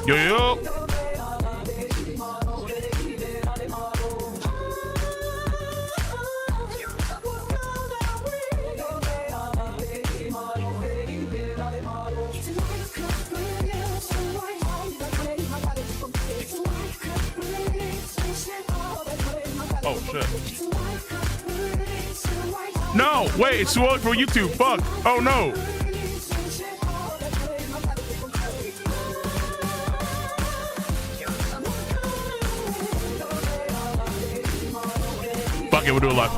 Yo, yo. Oh, shit. No, wait, it's too early for YouTube. Fuck. Oh, no. Fuck it, we'll do it live.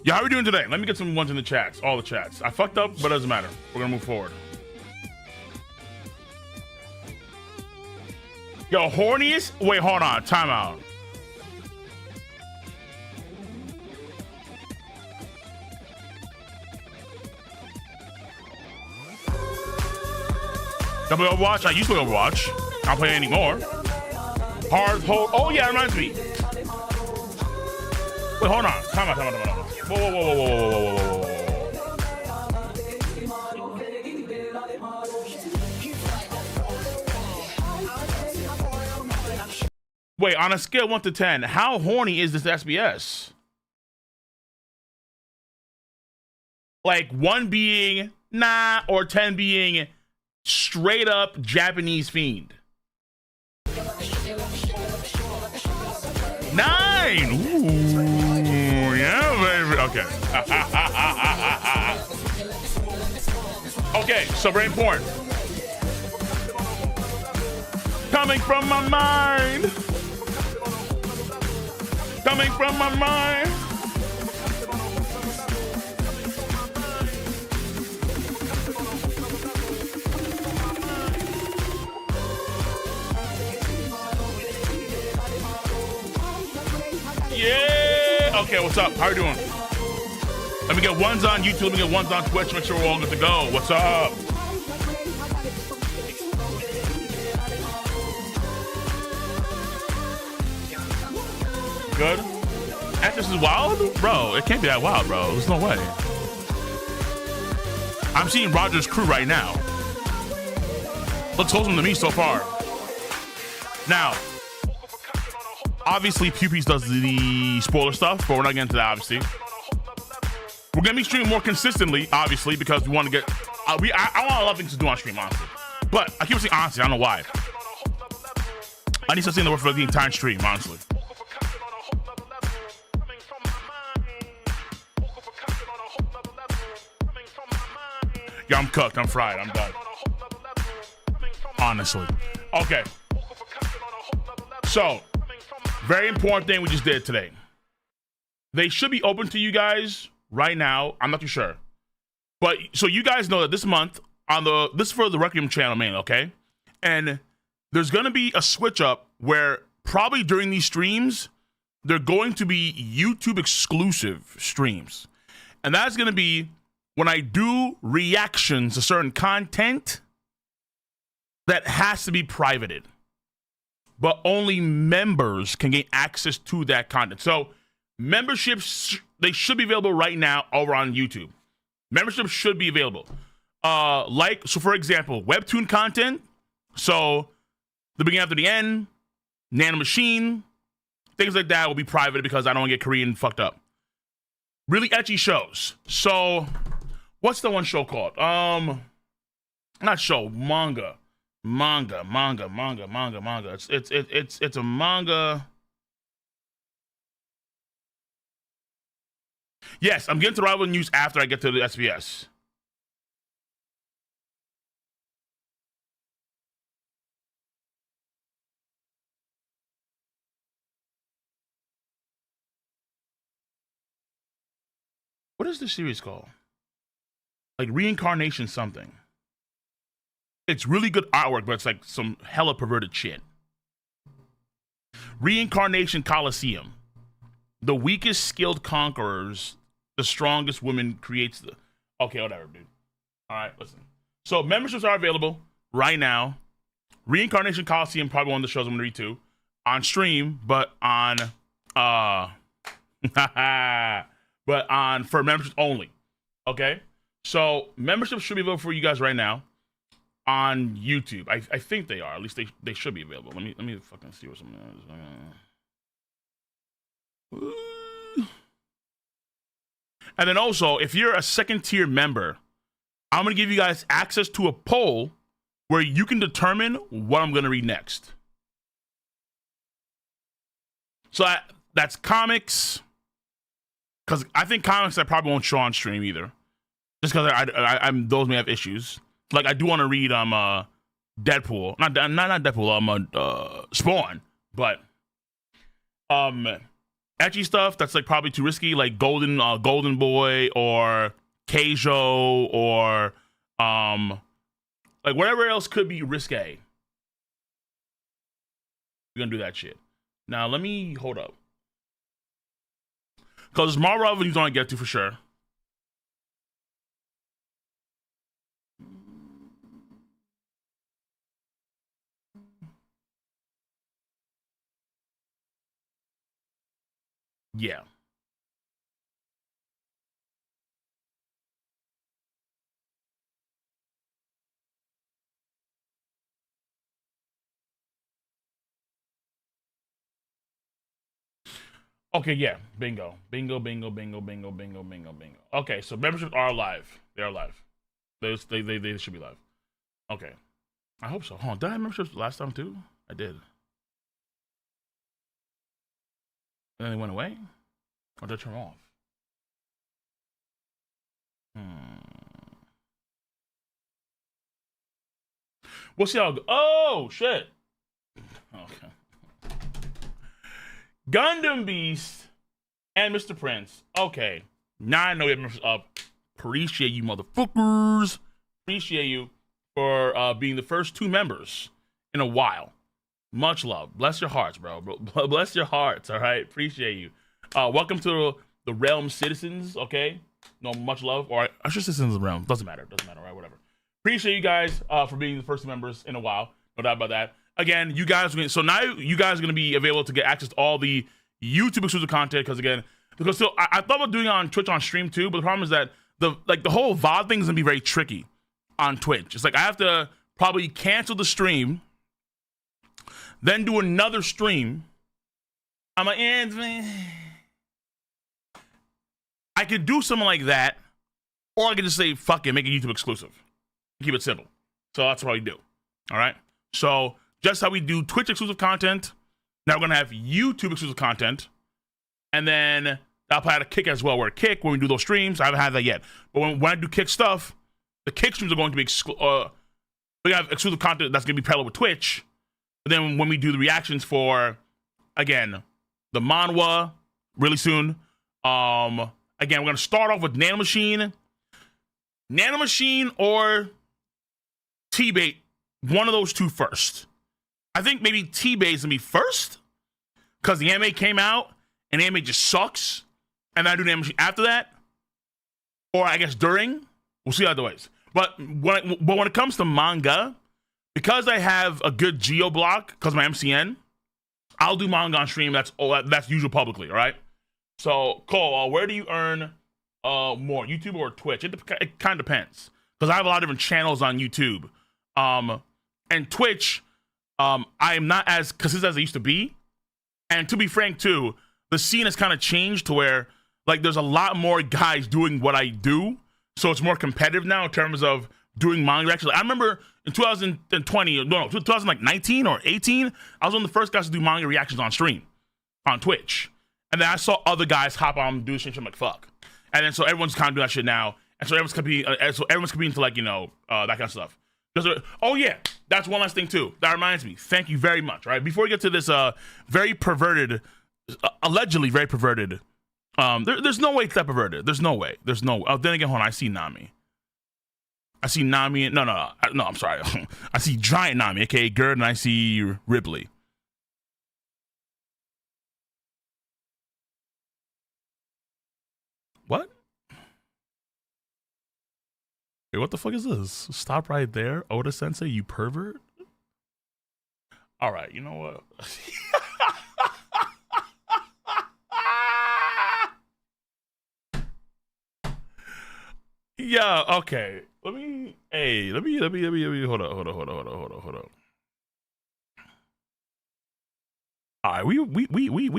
Yeah, how are we doing today? Let me get some ones in the chats. All the chats. I fucked up, but it doesn't matter. We're gonna move forward. Yo, horniest? Wait, hold on. Time out. Double Overwatch? I used to play Overwatch. I don't play anymore. Hard hold. Oh, yeah, it reminds me. Wait, hold on. Time out. Whoa, whoa, whoa, whoa, whoa, whoa, whoa. Wait, on a scale of 1 to 10, how horny is this SBS? Like 1 being nah, or 10 being straight up Japanese fiend. 9. Ooh, yeah, baby. Okay. Okay, so very important. Coming from my mind. Coming from my mind. Yeah. Okay, what's up? How are you doing? Let me get ones on YouTube. Let me get ones on Twitch. Make sure we're all good to go. What's up? Good. Actress is wild, bro. It can't be that wild, bro. There's no way. I'm seeing Roger's crew right now. Looks wholesome to me so far. Now, obviously, Pupies does the spoiler stuff, but we're not getting into that, obviously. We're going to be streaming more consistently, obviously, because we want to get... I want a lot of things to do on stream, honestly. But I keep saying honestly, I don't know why. I need to start the word for the entire stream, honestly. Yeah, I'm cooked. I'm fried. I'm done. Honestly. Okay. So, very important thing we just did today. They should be open to you guys right now. I'm not too sure. But, so you guys know that this month, this is for the Requiem channel mainly, okay? And there's going to be a switch up where probably during these streams, they're going to be YouTube exclusive streams. And that's going to be when I do reactions to certain content that has to be privated. But only members can get access to that content. So memberships, they should be available right now over on YouTube. Memberships should be available. So for example, webtoon content. So the beginning after the end, Nanomachine, things like that will be private because I don't want to get Korean fucked up. Really ecchi shows. So what's the one show called? Not show, manga. Manga. It's a manga. Yes, I'm getting to rival news after I get to the SBS. What is this series called? Like Reincarnation something. It's really good artwork, but it's like some hella perverted shit. Reincarnation Coliseum. The weakest skilled conquerors, the strongest woman creates the... Okay, whatever, dude. All right, listen. So memberships are available right now. Reincarnation Coliseum, probably one of the shows I'm going to read too. On stream, but on... for memberships only. Okay? So memberships should be available for you guys right now on YouTube. I think they are. At least they should be available. Let me fucking see what something is. And then also, if you're a second tier member, I'm gonna give you guys access to a poll where you can determine what I'm gonna read next. So that's comics, because I think comics I probably won't show on stream either, just because I'm those may have issues. Like I do want to read Deadpool, not Deadpool, Spawn, but ecchi stuff that's like probably too risky, like Golden Boy or Keijo or like whatever else could be risque. We're gonna do that shit. Now let me hold up, because Marvel Avenues I want to get to for sure. Yeah. Okay, yeah. Bingo. Okay, so memberships are live. They are live. They should be live. Okay. I hope so. Hold on. Did I have memberships last time too? I did. And then they went away? Or did I turn them off? We'll see how it goes. Oh, shit. Okay. Gundam Beast and Mr. Prince. Okay. Now I know you have members up. Appreciate you, motherfuckers. Appreciate you for being the first 2 members in a while. Much love. Bless your hearts, bro. Bless your hearts, all right? Appreciate you. Welcome to the Realm citizens, okay? No, much love. Or I should citizens of the Realm. Doesn't matter, right? Whatever. Appreciate you guys for being the first members in a while. No doubt about that. Again, you guys, so now you guys are going to be available to get access to all the YouTube exclusive content, because still, I thought about doing it on Twitch on stream too, but the problem is that the whole VOD thing is going to be very tricky on Twitch. It's like I have to probably cancel the stream, then do another stream. I'm like, I could do something like that, or I could just say, fuck it, make it YouTube exclusive. Keep it simple. So that's what I do. All right? So just how we do Twitch exclusive content, now we're going to have YouTube exclusive content. And then I'll probably add a Kick as well. Where Kick, when we do those streams, I haven't had that yet. But when I do Kick stuff, the Kick streams are going to be we have exclusive content that's going to be parallel with Twitch. And then when we do the reactions for, again, the manhwa really soon. Again, we're going to start off with Nanomachine or T-Bait, one of those 2 first. I think maybe T-Bait is going to be first because the anime came out and anime just sucks, and then I do the anime after that, or I guess during, we'll see other ways. But when it comes to manga, because I have a good geo block, because my MCN, I'll do manga on stream. That's usual publicly, all right? So, Cole, where do you earn more, YouTube or Twitch? It kind of depends, because I have a lot of different channels on YouTube. And Twitch, I am not as consistent as I used to be. And to be frank, too, the scene has kind of changed to where, like, there's a lot more guys doing what I do. So it's more competitive now in terms of doing manga reactions. I remember in 2019 or 18, I was one of the first guys to do manga reactions on stream, on Twitch. And then I saw other guys hop on and do the shit. I'm like, fuck. And then so everyone's kind of doing that shit now. And so everyone's competing to, like, you know, that kind of stuff. Oh yeah, that's one last thing too. That reminds me. Thank you very much. Right before we get to this, very perverted, allegedly very perverted. There's no way it's that perverted. There's no way. Oh, then again, hold on. I see Nami. No. I'm sorry. I see Giant Nami, aka Gerd, and I see Ripley. What? Wait, what the fuck is this? Stop right there, Oda Sensei, you pervert. All right, you know what? Yeah, okay. Let me hold on. All right, we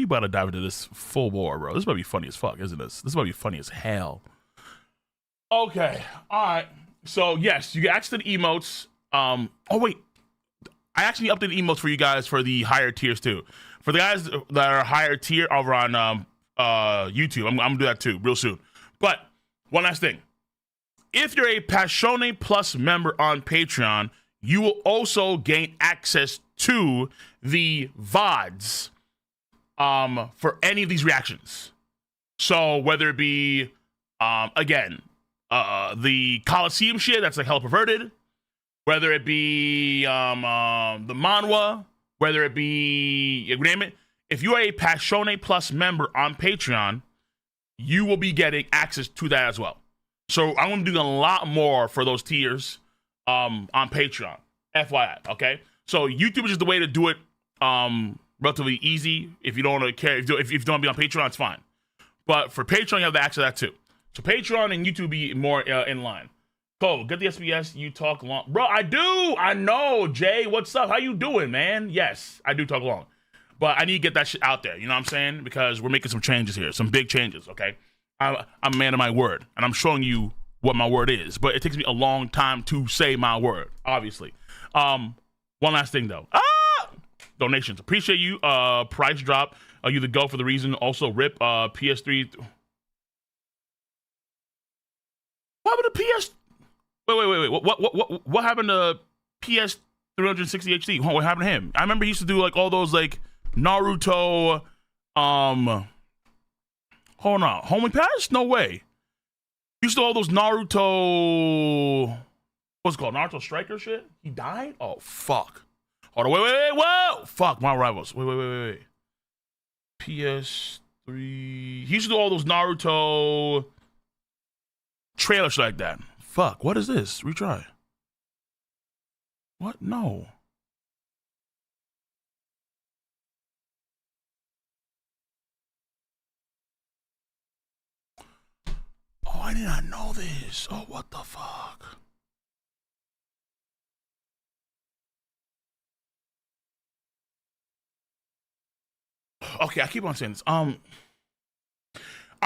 about to dive into this full war, bro. This might be funny as fuck, isn't this? This might be funny as hell. Okay, all right. So yes, you get access to the emotes. Oh wait, I actually updated emotes for you guys for the higher tiers too. For the guys that are higher tier over on YouTube, I'm gonna do that too real soon. But one last thing. If you're a Passione Plus member on Patreon, you will also gain access to the VODs for any of these reactions. So whether it be, again, the Coliseum shit, that's like hella perverted, whether it be the manhwa, whether it be, you name it, if you are a Passione Plus member on Patreon, you will be getting access to that as well. So I'm going to do a lot more for those tiers on Patreon. FYI, okay? So YouTube is just the way to do it relatively easy. If you don't care, if you don't want to be on Patreon, it's fine. But for Patreon, you have the access to that too. So Patreon and YouTube be more in line. Cole, get the SBS. You talk long. Bro, I do. I know, Jay. What's up? How you doing, man? Yes, I do talk long. But I need to get that shit out there. You know what I'm saying? Because we're making some changes here. Some big changes, okay? I'm a man of my word, and I'm showing you what my word is. But it takes me a long time to say my word, obviously. One last thing, though. Donations. Appreciate you. Price drop. You the go for the reason. Also, rip PS3. What happened to PS? Wait. What happened to PS 360 HD? What happened to him? I remember he used to do like all those like Naruto. Hold on, homing pass? No way. He used to do all those Naruto. What's it called? Naruto Striker shit? He died? Oh fuck. Hold on, wait, whoa! Fuck, my rivals. Wait. PS3. He used to do all those Naruto trailers like that. Fuck, what is this? Retry. What? No. Oh, I did not know this. Oh, what the fuck? Okay, I keep on saying this. I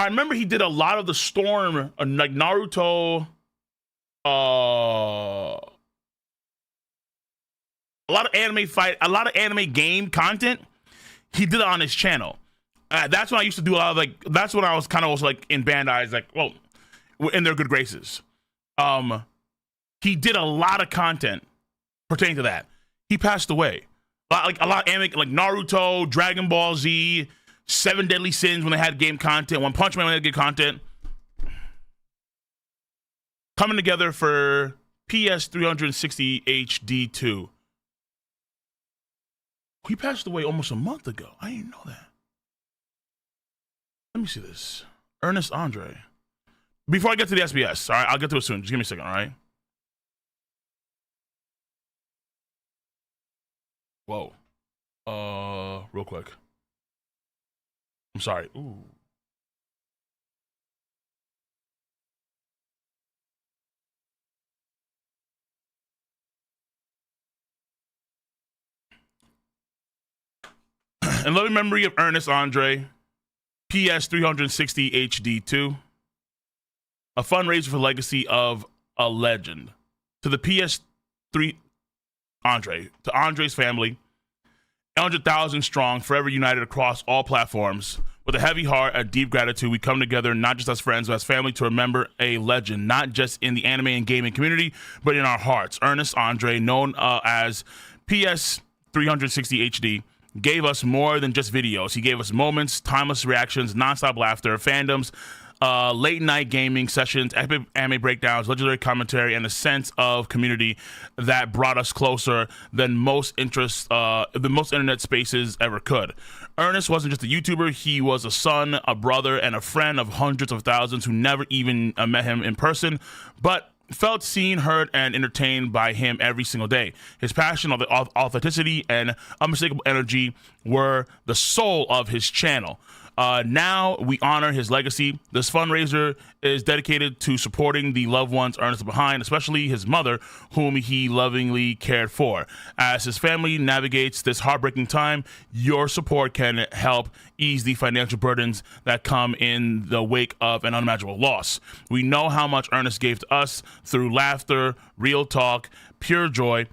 remember he did a lot of the Storm, like Naruto, a lot of anime fight, a lot of anime game content. He did it on his channel. That's when I used to do a lot of like. That's when I was kind of also like in Bandai's, like, well, in their good graces. He did a lot of content pertaining to that. He passed away. Like a lot of anime, like Naruto, Dragon Ball Z, Seven Deadly Sins when they had game content, One Punch Man when they had game content, coming together for PS 360 HD 2. He passed away almost a month ago. I didn't know that. Let me see this. Ernest Andre. Before I get to the SBS, all right, I'll get to it soon. Just give me a second, all right? Whoa. Real quick. I'm sorry. Ooh. In loving memory of Ernest Andre, PS 360 HD2, a fundraiser for the legacy of a legend. To the PS3 Andre, to Andre's family, 100,000 strong, forever united across all platforms. With a heavy heart and deep gratitude, we come together not just as friends, but as family to remember a legend, not just in the anime and gaming community, but in our hearts. Ernest Andre, known as PS 360 HD, gave us more than just videos. He gave us moments, timeless reactions, nonstop laughter, fandoms, late night gaming sessions, epic anime breakdowns, legendary commentary, and a sense of community that brought us closer than most internet spaces ever could. Ernest wasn't just a YouTuber, he was a son, a brother, and a friend of hundreds of thousands who never even met him in person, but felt seen, heard, and entertained by him every single day. His passion, authenticity, and unmistakable energy were the soul of his channel. Now we honor his legacy. This fundraiser is dedicated to supporting the loved ones Ernest left behind, especially his mother, whom he lovingly cared for. As his family navigates this heartbreaking time, your support can help ease the financial burdens that come in the wake of an unimaginable loss. We know how much Ernest gave to us through laughter, real talk, pure joy.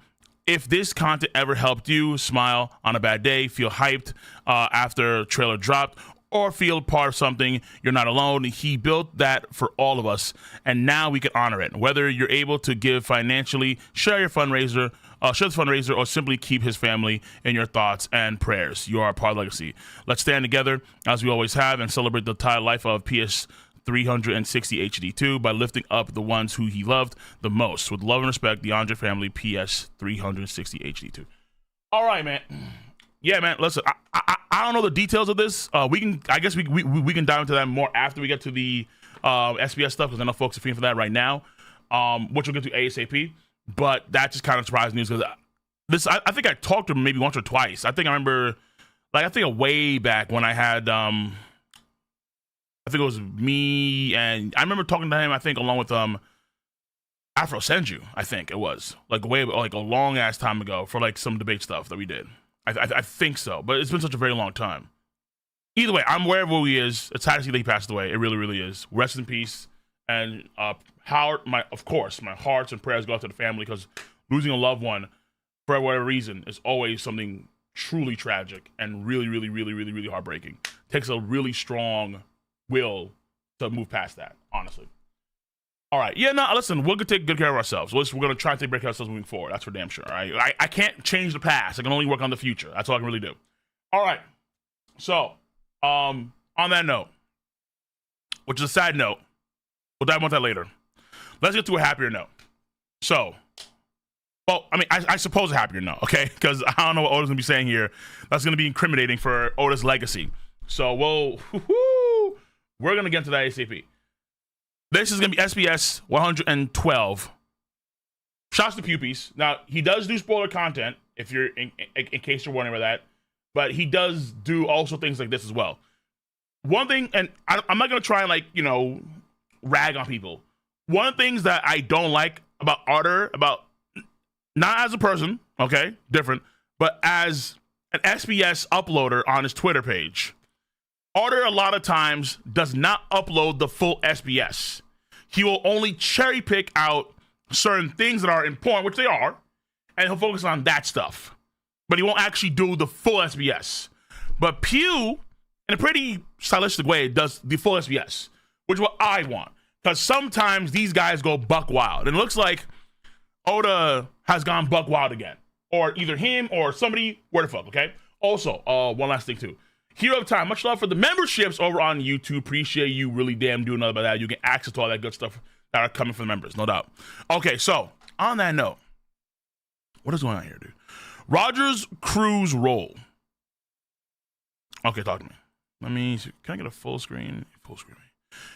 If this content ever helped you smile on a bad day, feel hyped after a trailer dropped, or feel part of something, you're not alone. He built that for all of us, and now we can honor it. Whether you're able to give financially, share the fundraiser, or simply keep his family in your thoughts and prayers. You are a part of the legacy. Let's stand together, as we always have, and celebrate the entire life of PS 360 HD2 by lifting up the ones who he loved the most. With love and respect, the Andre family, PS 360 HD2. All right, man. Yeah, man. Listen, I don't know the details of this. I guess we can dive into that more after we get to the SBS stuff, because I know folks are feeling for that right now, which we'll get to ASAP. But that just kind of surprised me, because I think I talked to him maybe once or twice. I think I remember, way back when I had, I think it was me, and I remember talking to him, I think, along with Afro Senju, I think it was, a long ass time ago, for some debate stuff that we did. I think so, but it's been such a very long time. Either way, I'm aware of who he is. It's sad to see that he passed away. It really, really is. Rest in peace. And Howard, my hearts and prayers go out to the family, because losing a loved one for whatever reason is always something truly tragic and really, really, really, really, really heartbreaking. It takes a really strong will to move past that, honestly. All right. Yeah, no, listen, we're going to take good care of ourselves. We're going to try to take care of ourselves moving forward. That's for damn sure. All right. I can't change the past. I can only work on the future. That's all I can really do. All right. So, on that note, which is a sad note, we'll dive into that later. Let's get to a happier note. So, I suppose a happier note, okay? Because I don't know what Oda's going to be saying here. That's going to be incriminating for Oda's legacy. So, we're going to get into that ASAP. This is going to be SBS 112. Shouts to Pupies. Now, he does do spoiler content, if you're in case you're wondering about that. But he does do also things like this as well. One thing, and I'm not going to try and, rag on people. One of the things that I don't like about Arter, not as a person, okay, different, but as an SBS uploader on his Twitter page. Arter a lot of times does not upload the full SBS. He will only cherry pick out certain things that are important, which they are, and he'll focus on that stuff. But he won't actually do the full SBS. But Pew, in a pretty stylistic way, does the full SBS, which is what I want. Because sometimes these guys go buck wild. And it looks like Oda has gone buck wild again. Or either him or somebody, where the fuck, okay? Also, one last thing too. Hero of Time, much love for the memberships over on YouTube. Appreciate you really damn doing nothing about that. You get access to all that good stuff that are coming from the members, no doubt. Okay, so on that note, what is going on here, dude? Rogers Cruz roll. Okay, talk to me. Let me, can I get a full screen? Full screen.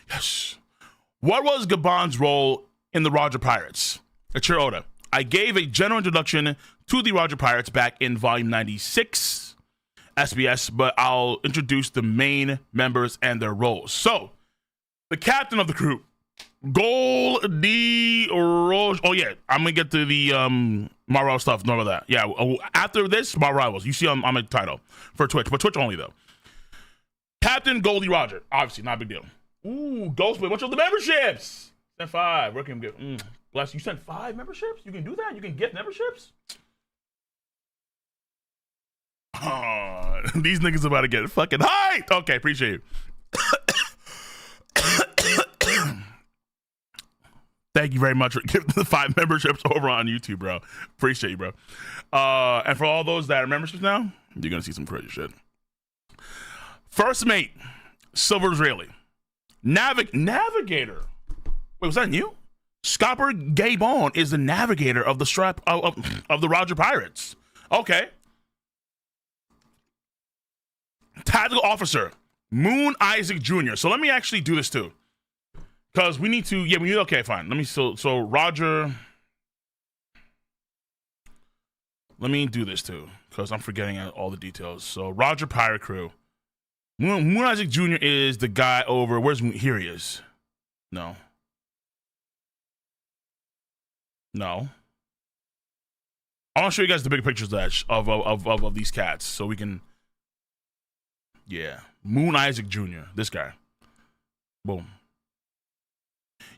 Yes. What was Gabon's role in the Roger Pirates? Achiro Oda. I gave a general introduction to the Roger Pirates back in volume 96 SBS, but I'll introduce the main members and their roles. So, the captain of the crew, Goldie Rose. Oh yeah, I'm gonna get to the Marvel stuff. Know about that. Yeah, after this, my rivals. You see on my title for Twitch, but Twitch only though. Captain Goldie Roger, obviously not a big deal. Ooh, Ghostblade. What's up the memberships? Sent 5. Requiem gift. Bless you. Sent 5 memberships. You can do that. You can gift memberships. Oh, these niggas about to get fucking hyped. Okay, appreciate you. Thank you very much for giving the 5 memberships over on YouTube, bro. Appreciate you, bro. And for all those that are memberships now, you're gonna see some crazy shit. First mate, Silver Israeli. Navigator. Wait, was that new? Scopper Gabon is the navigator of the strap of the Roger Pirates. Okay. Tactical officer, Moon Isaac Jr. So let me actually do this too. Because we need to, okay, fine. Let me, so Roger, let me do this too. Because I'm forgetting all the details. So Roger Pirate Crew. Moon Isaac Jr. is the guy over, here he is. No. I want to show you guys the big pictures of these cats. So we can, yeah. Moon Isaac Jr., this guy. Boom.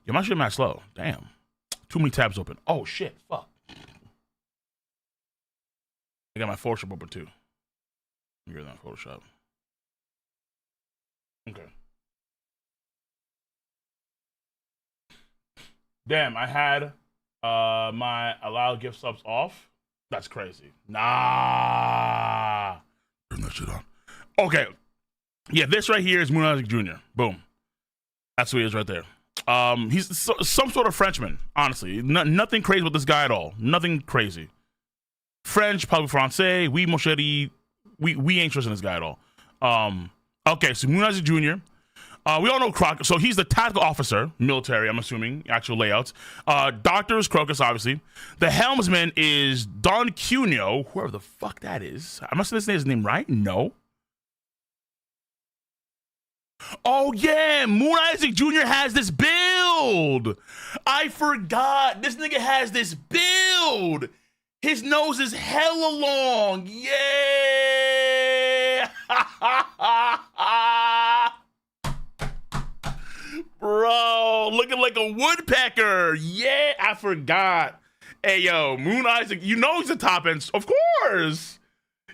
Yeah, my shit mad slow. Damn. Too many tabs open. Oh, shit. Fuck. I got my Photoshop open, too. You're that Photoshop. Okay. Damn, I had my allow gift subs off. That's crazy. Nah. Turn that shit on. Okay. Yeah, this right here is Moon Isaac Jr. Boom. That's who he is right there. He's some sort of Frenchman, honestly. Nothing crazy with this guy at all. Nothing crazy. French, parle français, oui, mon chéri. We ain't trusting this guy at all. Okay, so Moon Isaac Jr. We all know Croc. So he's the tactical officer, military, I'm assuming, actual layouts. Doctor is Crocus, obviously. The helmsman is Don Cunio, whoever the fuck that is. I must have said his name right? No. Oh yeah, Moon Isaac Jr. has this build. I forgot. This nigga has this build. His nose is hella long. Yeah. Bro, looking like a woodpecker. Yeah, I forgot. Hey yo, Moon Isaac, you know he's the top end. Of course.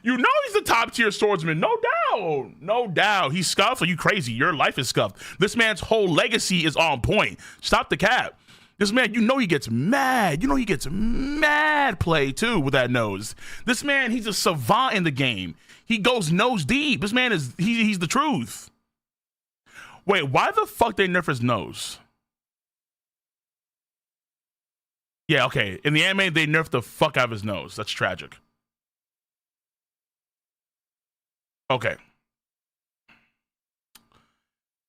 You know he's the top tier swordsman, no doubt. No doubt. He's scuffed. Are you crazy? Your life is scuffed. This man's whole legacy is on point. Stop the cap. This man, you know he gets mad. You know he gets mad play too with that nose. This man, he's a savant in the game. He goes nose deep. This man is, he's the truth. Wait, why the fuck they nerf his nose? Yeah, okay. In the anime, they nerfed the fuck out of his nose. That's tragic. Okay.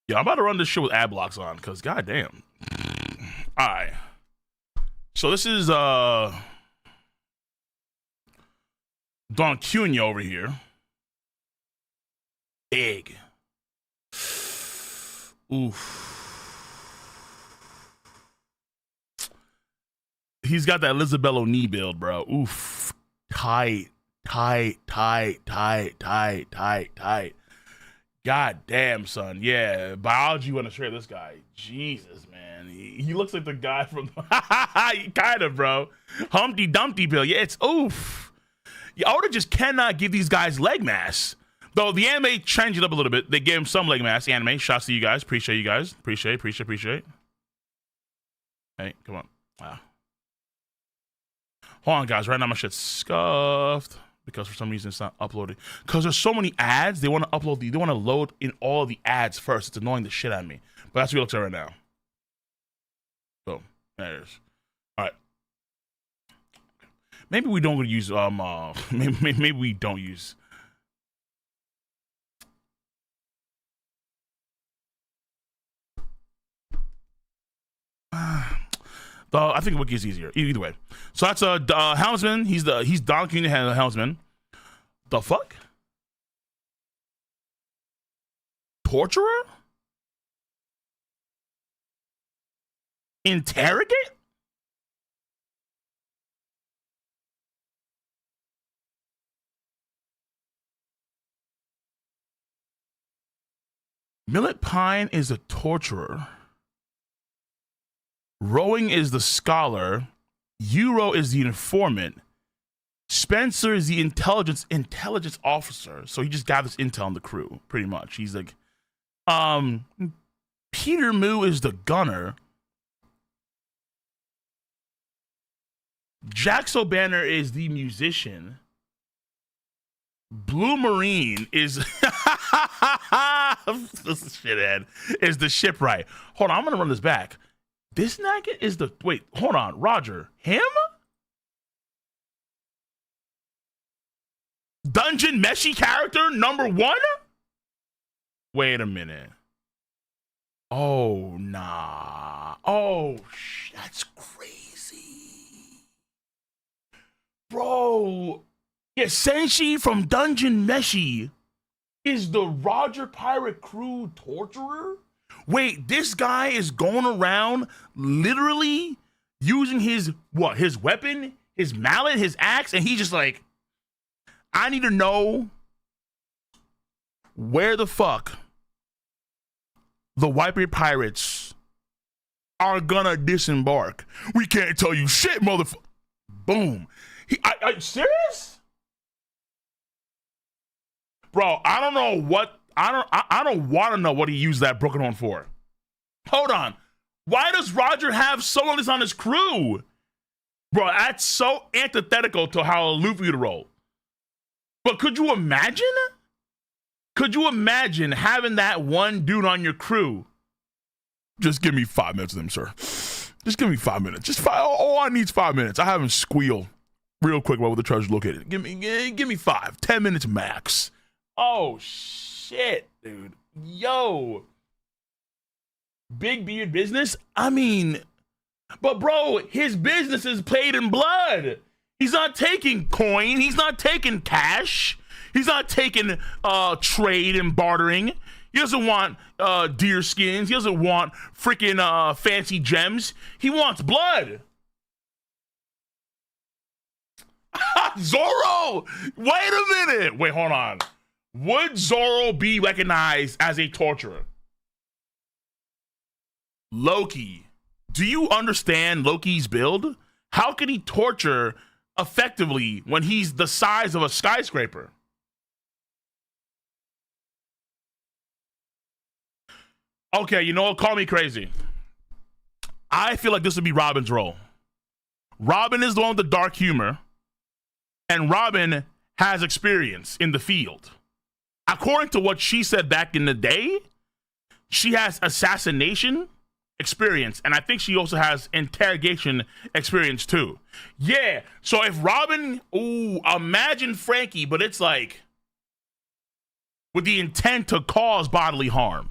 Yeah, I'm about to run this shit with ad blocks on, because goddamn. Alright. So this is Don Cunha over here. Big. Oof. He's got that Lisabello knee build, bro. Oof. Tight. God damn, son. Yeah, biology went astray this guy. Jesus, man. He looks like the guy from kind of, bro. Humpty Dumpty Bill. Yeah, it's oof. Oda just cannot give these guys leg mass. Though the anime changed it up a little bit. They gave him some leg mass. Anime. Shouts to you guys. Appreciate you guys. Appreciate. Hey, come on. Wow. Hold on, guys. Right now my shit's scuffed. Because for some reason it's not uploaded. Because there's so many ads, they want to upload they want to load in all the ads first. It's annoying the shit out of me. But that's what it looks like right now. So there it is. Alright. Maybe we don't use maybe we don't use I think Wiki is easier. Either way. So that's a helmsman. He's Don King, the helmsman. The fuck? Torturer? Interrogate? Millet Pine is a torturer. Rowing is the scholar. Euro is the informant. Spencer is the intelligence officer. So he just gathers intel on the crew, pretty much. He's like, Peter Moo is the gunner. Jax O'Banner is the musician. Blue Marine is this shithead is the shipwright. Hold on, I'm gonna run this back. This nugget is the wait. Hold on, Roger. Him? Dungeon Meshi character number 1? Wait a minute. Oh nah. Oh, that's crazy, bro. Yeah, Senshi from Dungeon Meshi is the Roger Pirate Crew torturer? Wait, this guy is going around literally using his weapon, his mallet, his axe, and he's just like, I need to know where the fuck the Whitebeard Pirates are gonna disembark. We can't tell you shit, motherfucker. Boom. I serious? Bro, I don't know what I don't want to know what he used that broken horn for. Hold on. Why does Roger have someone that's on his crew? Bro, that's so antithetical to how Luffy would roll. But could you imagine? Could you imagine having that one dude on your crew? Just give me 5 minutes of them, sir. Just give me 5 minutes. Just 5. All I need is 5 minutes. I have him squeal real quick while the treasure's located. Give me 5, 10 minutes max. Oh shit, dude. Yo. Big beard business? I mean, but bro, his business is paid in blood. He's not taking coin. He's not taking cash. He's not taking trade and bartering. He doesn't want deer skins. He doesn't want freaking fancy gems. He wants blood. Zoro! Wait a minute. Wait, hold on. Would Zoro be recognized as a torturer? Loki. Do you understand Loki's build? How can he torture effectively when he's the size of a skyscraper? Okay, you know what? Call me crazy. I feel like this would be Robin's role. Robin is the one with the dark humor, and Robin has experience in the field. According to what she said back in the day, she has assassination experience, and I think she also has interrogation experience too. Yeah, so if Robin, imagine Frankie, but it's like with the intent to cause bodily harm.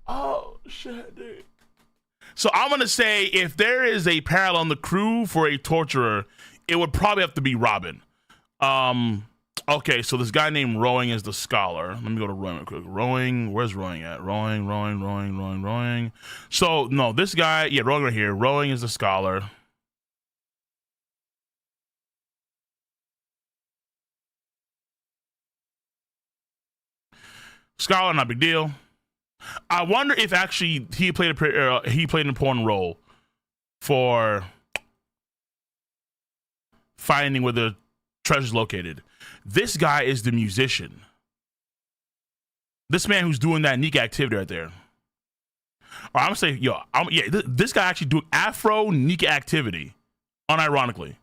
Oh, shit, dude. So I'm going to say if there is a parallel on the crew for a torturer, it would probably have to be Robin. Okay, so this guy named Rowing is the scholar. Let me go to Rowing real quick. Rowing, where's Rowing at? Rowing. So, no, this guy, yeah, Rowing right here. Rowing is the scholar. Scholar, not a big deal. I wonder if actually he played an important role for finding where the treasure's located. This guy is the musician. This man who's doing that unique activity right there. Or I'm gonna say, this guy actually doing Afro unique activity, unironically.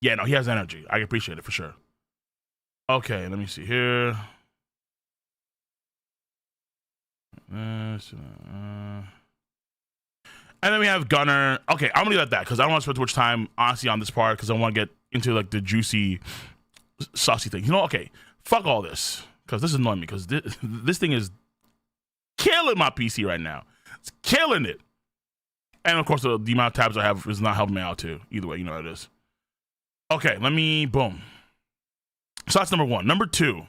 Yeah, no, he has energy. I appreciate it for sure. Okay, let me see here. And then we have Gunner. Okay, I'm gonna leave it at that because I don't want to spend too much time, honestly, on this part because I want to get into like the juicy saucy thing. You know, okay, fuck all this because this is annoying me because this thing is killing my PC right now. It's killing it. And of course, the amount of tabs I have is not helping me out too. Either way, you know what it is. Okay, boom. So that's number one. Number two,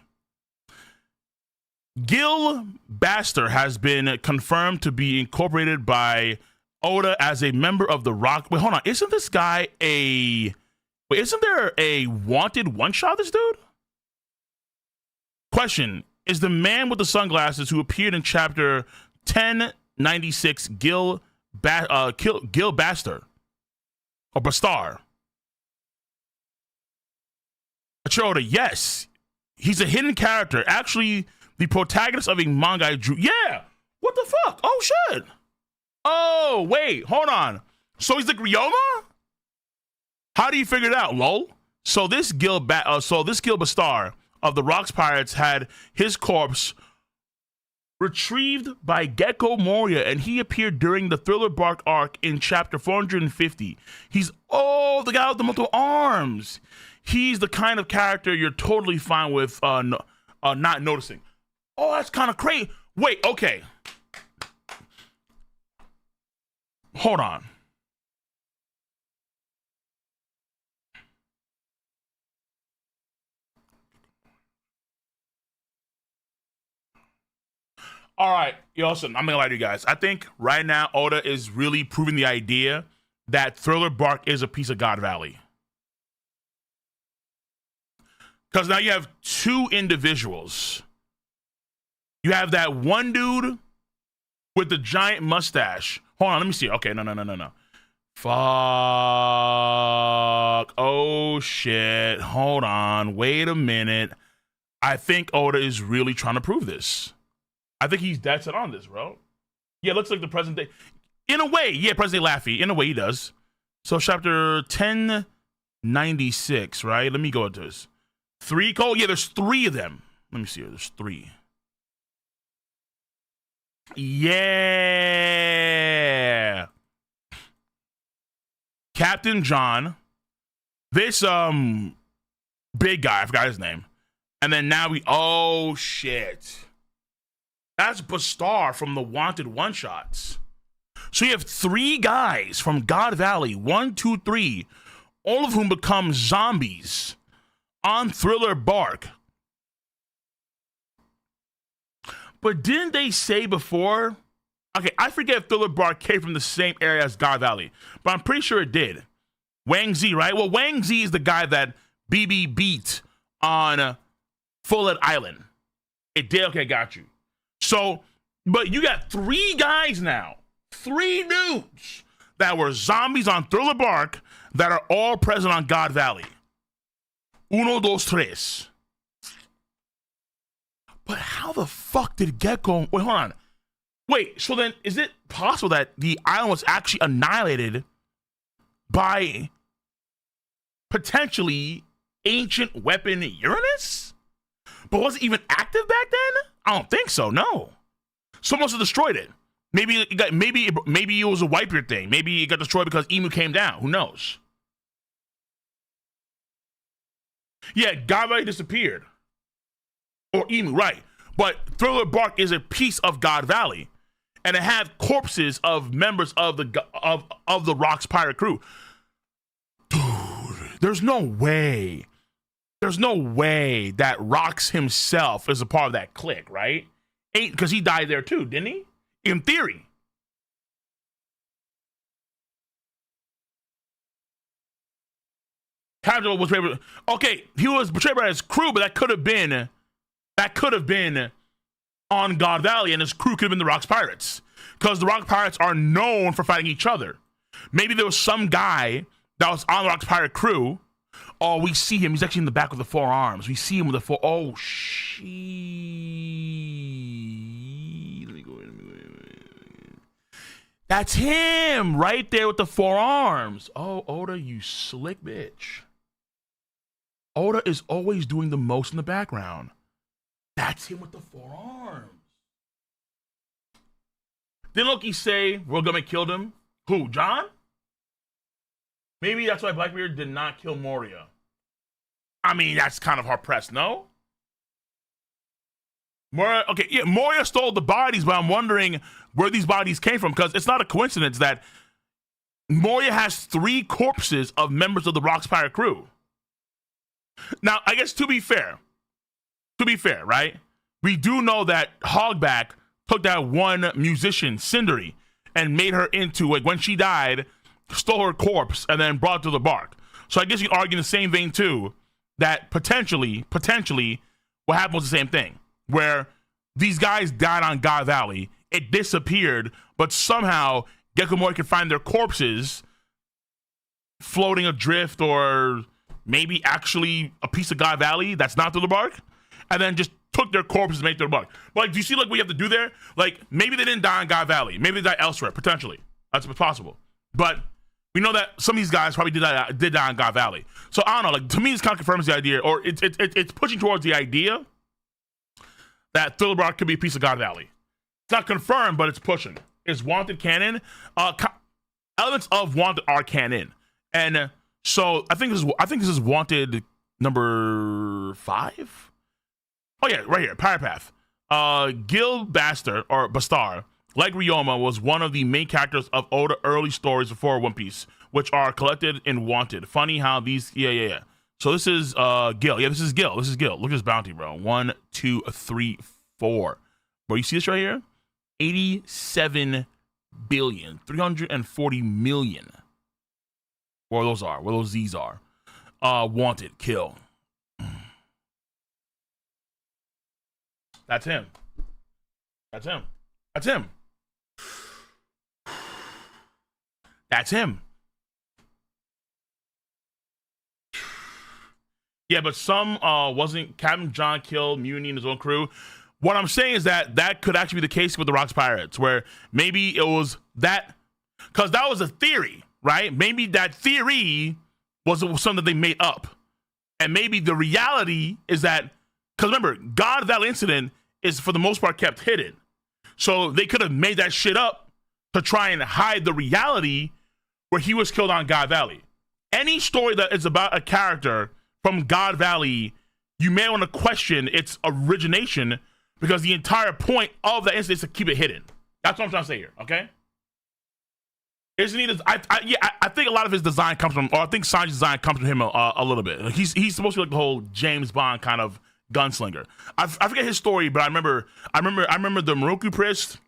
Gil Baster has been confirmed to be incorporated by Oda as a member of the Rock. Wait, hold on. Isn't there a wanted one-shot, this dude? Question, is the man with the sunglasses who appeared in chapter 1096 Gil Baster? Or Bastar? Oda, yes. He's a hidden character. Actually, the protagonist of a manga I drew. Yeah! What the fuck? Oh, shit. Oh, wait. Hold on. So he's the Ryoma? How do you figure it out, lol? So this Gil Bastar of the Rocks Pirates had his corpse retrieved by Gecko Moria, and he appeared during the Thriller Bark arc in chapter 450. He's the guy with the multiple arms. He's the kind of character you're totally fine with not noticing. Oh, that's kind of crazy. Wait, okay. Hold on. All right, listen, I'm gonna lie to you guys. I think right now Oda is really proving the idea that Thriller Bark is a piece of God Valley. Because now you have two individuals. You have that one dude with the giant mustache. Hold on, let me see. Okay, no. Fuck. Oh, shit. Hold on. Wait a minute. I think Oda is really trying to prove this. I think he's dead set on this, bro. Yeah, it looks like the present day. In a way, yeah, present day Laffy. In a way, he does. So, chapter 1096, right? Let me go into this. 3 Cole? Yeah, there's 3 of them. Let me see here. There's 3. Yeah. Captain John. This big guy, I forgot his name. And then now oh shit. That's Bastar from the Wanted one-shots. So you have 3 guys from God Valley, 1, 2, 3, all of whom become zombies on Thriller Bark. But didn't they say before? Okay, I forget if Thriller Bark came from the same area as God Valley, but I'm pretty sure it did. Wang Zi, right? Well, Wang Zi is the guy that BB beat on Fullhead Island. It did? Okay, got you. So, but you got 3 guys now. 3 dudes that were zombies on Thriller Bark that are all present on God Valley. 1, 2, 3. But how the fuck did Gecko... Wait, hold on. Wait, so then is it possible that the island was actually annihilated by potentially ancient weapon Uranus? But was it even active back then? I don't think so, no. Someone else destroyed it. Maybe it was a wiper thing. Maybe it got destroyed because Emu came down. Who knows? Yeah, God Valley disappeared. Or Emu, right. But Thriller Bark is a piece of God Valley. And it had corpses of members of the Rocks pirate crew. Dude, there's no way that Rocks himself is a part of that clique, right? Because he died there too, didn't he? In theory. Captain was betrayed. Okay, he was betrayed by his crew, but that could have been on God Valley, and his crew could have been the Rocks Pirates. Because the Rock Pirates are known for fighting each other. Maybe there was some guy that was on the Rocks Pirate crew. Oh, we see him. He's actually in the back with the 4 arms. We see him with the 4. Oh, shit. Let me go in. That's him right there with the 4 arms. Oh, Oda, you slick bitch. Oda is always doing the most in the background. That's him with the 4 arms. Didn't Loki say Rogame killed him? Who, John? Maybe that's why Blackbeard did not kill Moria. I mean, that's kind of hard pressed, no? Moria, okay, yeah, Moria stole the bodies, but I'm wondering where these bodies came from, because it's not a coincidence that Moria has 3 corpses of members of the Rock's Pirate crew. Now, I guess to be fair, right? We do know that Hogback took that one musician, Cindery, and made her into, like, when she died, stole her corpse and then brought it to the bark. So I guess you can argue in the same vein too, that potentially, what happened was the same thing, where these guys died on God Valley, it disappeared, but somehow Gecko Moria could find their corpses floating adrift, or maybe actually a piece of God Valley that's not through the bark, and then just took their corpses and made it through the bark. But like, do you see like what you have to do there? Like, maybe they didn't die on God Valley, maybe they died elsewhere, potentially. That's possible. But we know that some of these guys probably did die on God Valley. So I don't know. Like, to me, this kind of confirms the idea, or it's pushing towards the idea that Thriller Bark could be a piece of God Valley. It's not confirmed, but it's pushing. Is Wanted canon? Elements of Wanted are canon, and so I think this is Wanted number 5. Oh yeah, right here, Pirate Path. Gil Bastar, like Ryoma, was one of the main characters of older early stories before One Piece, which are collected in Wanted. Funny how these, yeah. So this is Gil. Yeah, this is Gil. Look at this bounty, bro. 1, 2, 3, 4. Bro, you see this right here? 87 billion, 340 million. Where those Z's are. Wanted, kill. That's him. That's him. Yeah, but some wasn't Captain John killed Mutiny in his own crew. What I'm saying is that could actually be the case with the Rocks Pirates, where maybe it was that, because that was a theory, right? Maybe that theory was something that they made up. And maybe the reality is that, because remember, God Valley incident is for the most part kept hidden. So they could have made that shit up to try and hide the reality where he was killed on God Valley. Any story that is about a character from God Valley, you may want to question its origination, because the entire point of that incident is to keep it hidden. That's what I'm trying to say here, okay? Isn't he? I think a lot of his design comes from, or I think Sanji's design comes from him a little bit. He's supposed to be like the whole James Bond kind of gunslinger. I forget his story, but I remember the Moroku Priest.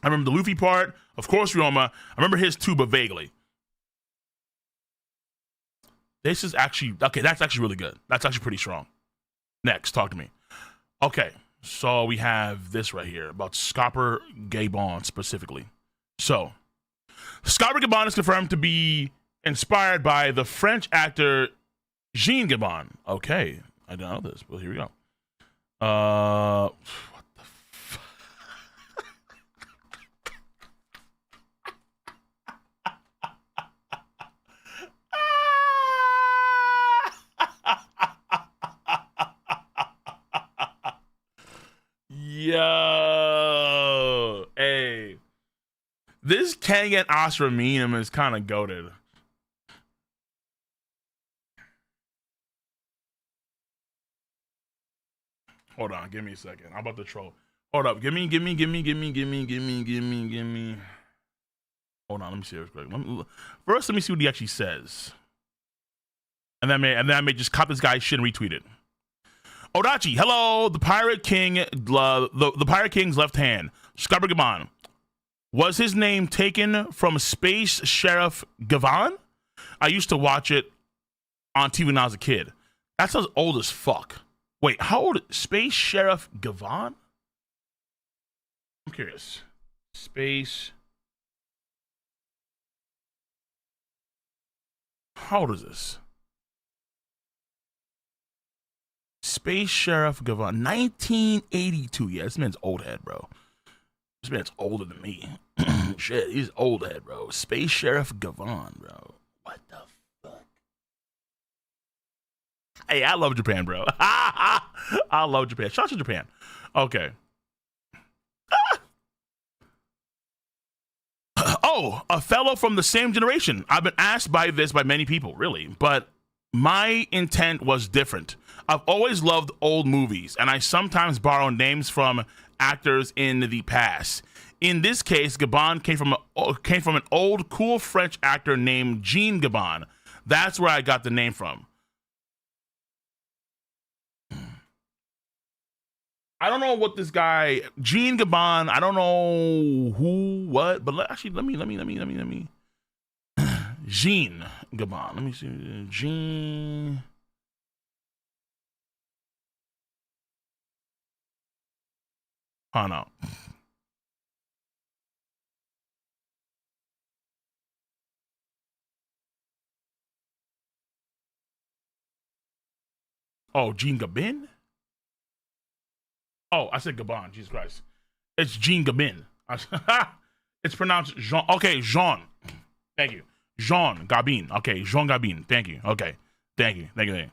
I remember the Luffy part. Of course, Ryoma. I remember his too, but vaguely. This is actually okay. That's actually really good. That's actually pretty strong. Next, talk to me. Okay, so we have this right here about Scopper Gabon specifically. So, Scopper Gabon is confirmed to be inspired by the French actor Jean Gabon. Okay, I don't know this. Well, here we go. What the fuck? Yo, hey, this Kengan Astra meme is kind of goated. Hold on, give me a second. I'm about to troll. Hold up, give me. Hold on, let me see this quick. First, let me see what he actually says, and then I may just cop this guy's shit and retweet it. Odachi, hello, the Pirate King, the Pirate King's left hand, Scupper Gabon. Was his name taken from Space Sheriff Gavon? I used to watch it on TV when I was a kid. That sounds old as fuck. Wait, how old? Space Sheriff Gavon? I'm curious. Space. How old is this? Space Sheriff Gavon, 1982. Yeah, this man's old head, bro. This man's older than me. Shit, he's old head, bro. Space Sheriff Gavon, bro. What the fuck? Hey, I love Japan, bro. I love Japan. Shout out to Japan. Okay. Oh, a fellow from the same generation. I've been asked by this by many people, really, but My intent was different. I've always loved old movies, and I sometimes borrow names from actors in the past. In this case, Gabon came from an old cool French actor named Jean Gabon. That's where I got the name from. I don't know what this guy Jean Gabon. I don't know who, what, but actually, let me. Jean Gabon. Let me see. Jean. Oh no. Oh, Jean Gabin? Oh, I said Gabon. Jesus Christ. It's Jean Gabin. It's pronounced Jean. Okay, Jean. Thank you. Jean Gabin. Okay, Jean Gabin. Thank you. Okay. Thank you. Thank you.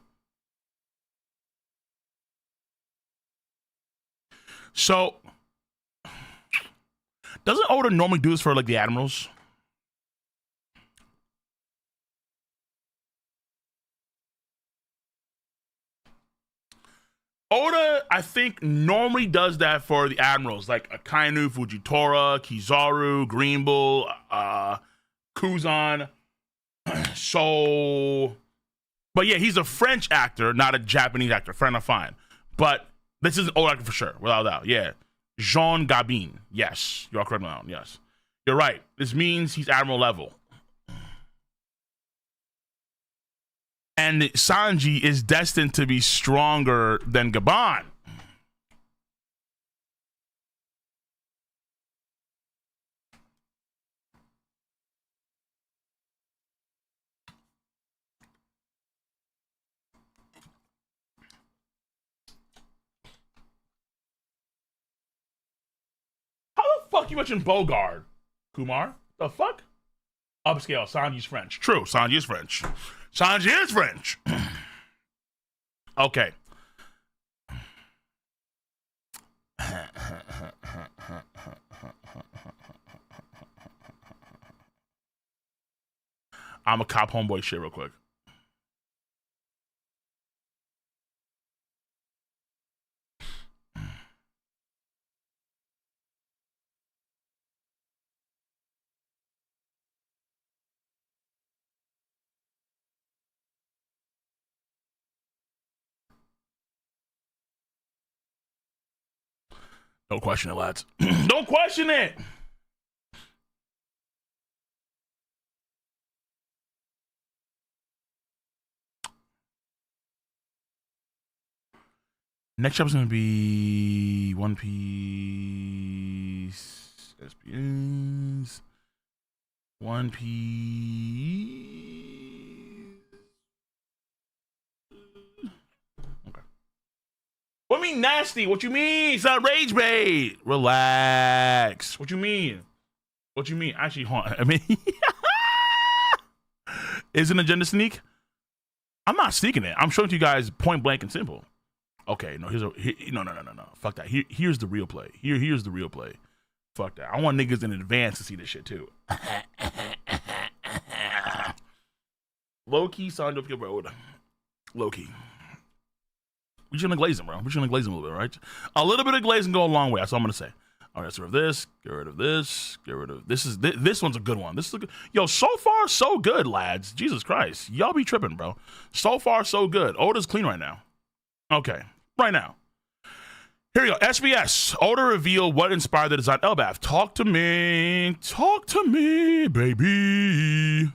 So, doesn't Oda normally do this for like the admirals? Oda, I think, normally does that for the admirals, like Akainu, Fujitora, Kizaru, Green Bull, Kuzan. So, but yeah, he's a French actor, not a Japanese actor. Fair enough, fine. But this is an old actor for sure, without a doubt. Yeah. Jean Gabin. Yes. You're correct now. Yes. You're right. This means he's admiral level. And Sanji is destined to be stronger than Gabon. How the fuck you mention Bogard, Kumar? The fuck? Upscale. Sanji's French. True. Sanji is French. Sanji is French. Okay. I'm a cop homeboy shit real quick. Don't question it, lads. Don't question it. Next episode's gonna be One Piece, SBS, One Piece. Okay. What you mean nasty? What you mean? It's not rage bait. Relax. What you mean? What you mean? Actually, hold on. I mean, is an agenda sneak? I'm not sneaking it. I'm showing it to you guys point blank and simple. Okay, no, no. Fuck that. Here's the real play. Here's the real play. Fuck that. I want niggas in advance to see this shit too. Low key, signed up your road. Low key. We're just gonna glaze him, bro. We're just gonna glaze him a little bit, right? A little bit of glazing go a long way. That's all I'm gonna say. All right, let's get rid of this. Get rid of this. Get rid of this. This one's a good one. This is a good. Yo, so far so good, lads. Jesus Christ, y'all be tripping, bro. So far so good. Oda's clean right now. Okay, right now. Here we go. SBS. Oda reveal what inspired the design. Elbaf, talk to me. Talk to me, baby.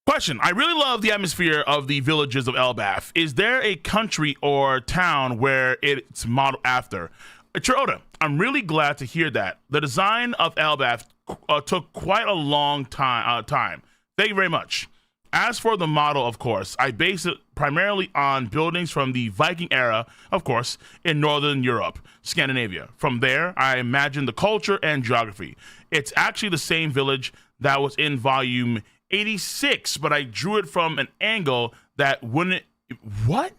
Question. I really love the atmosphere of the villages of Elbaf. Is there a country or town where it's modeled after? Oda, I'm really glad to hear that. The design of Elbaf took quite a long time. Thank you very much. As for the model, of course, I base it primarily on buildings from the Viking era, of course, in Northern Europe, Scandinavia. From there, I imagine the culture and geography. It's actually the same village that was in volume 86, but I drew it from an angle that wouldn't. What?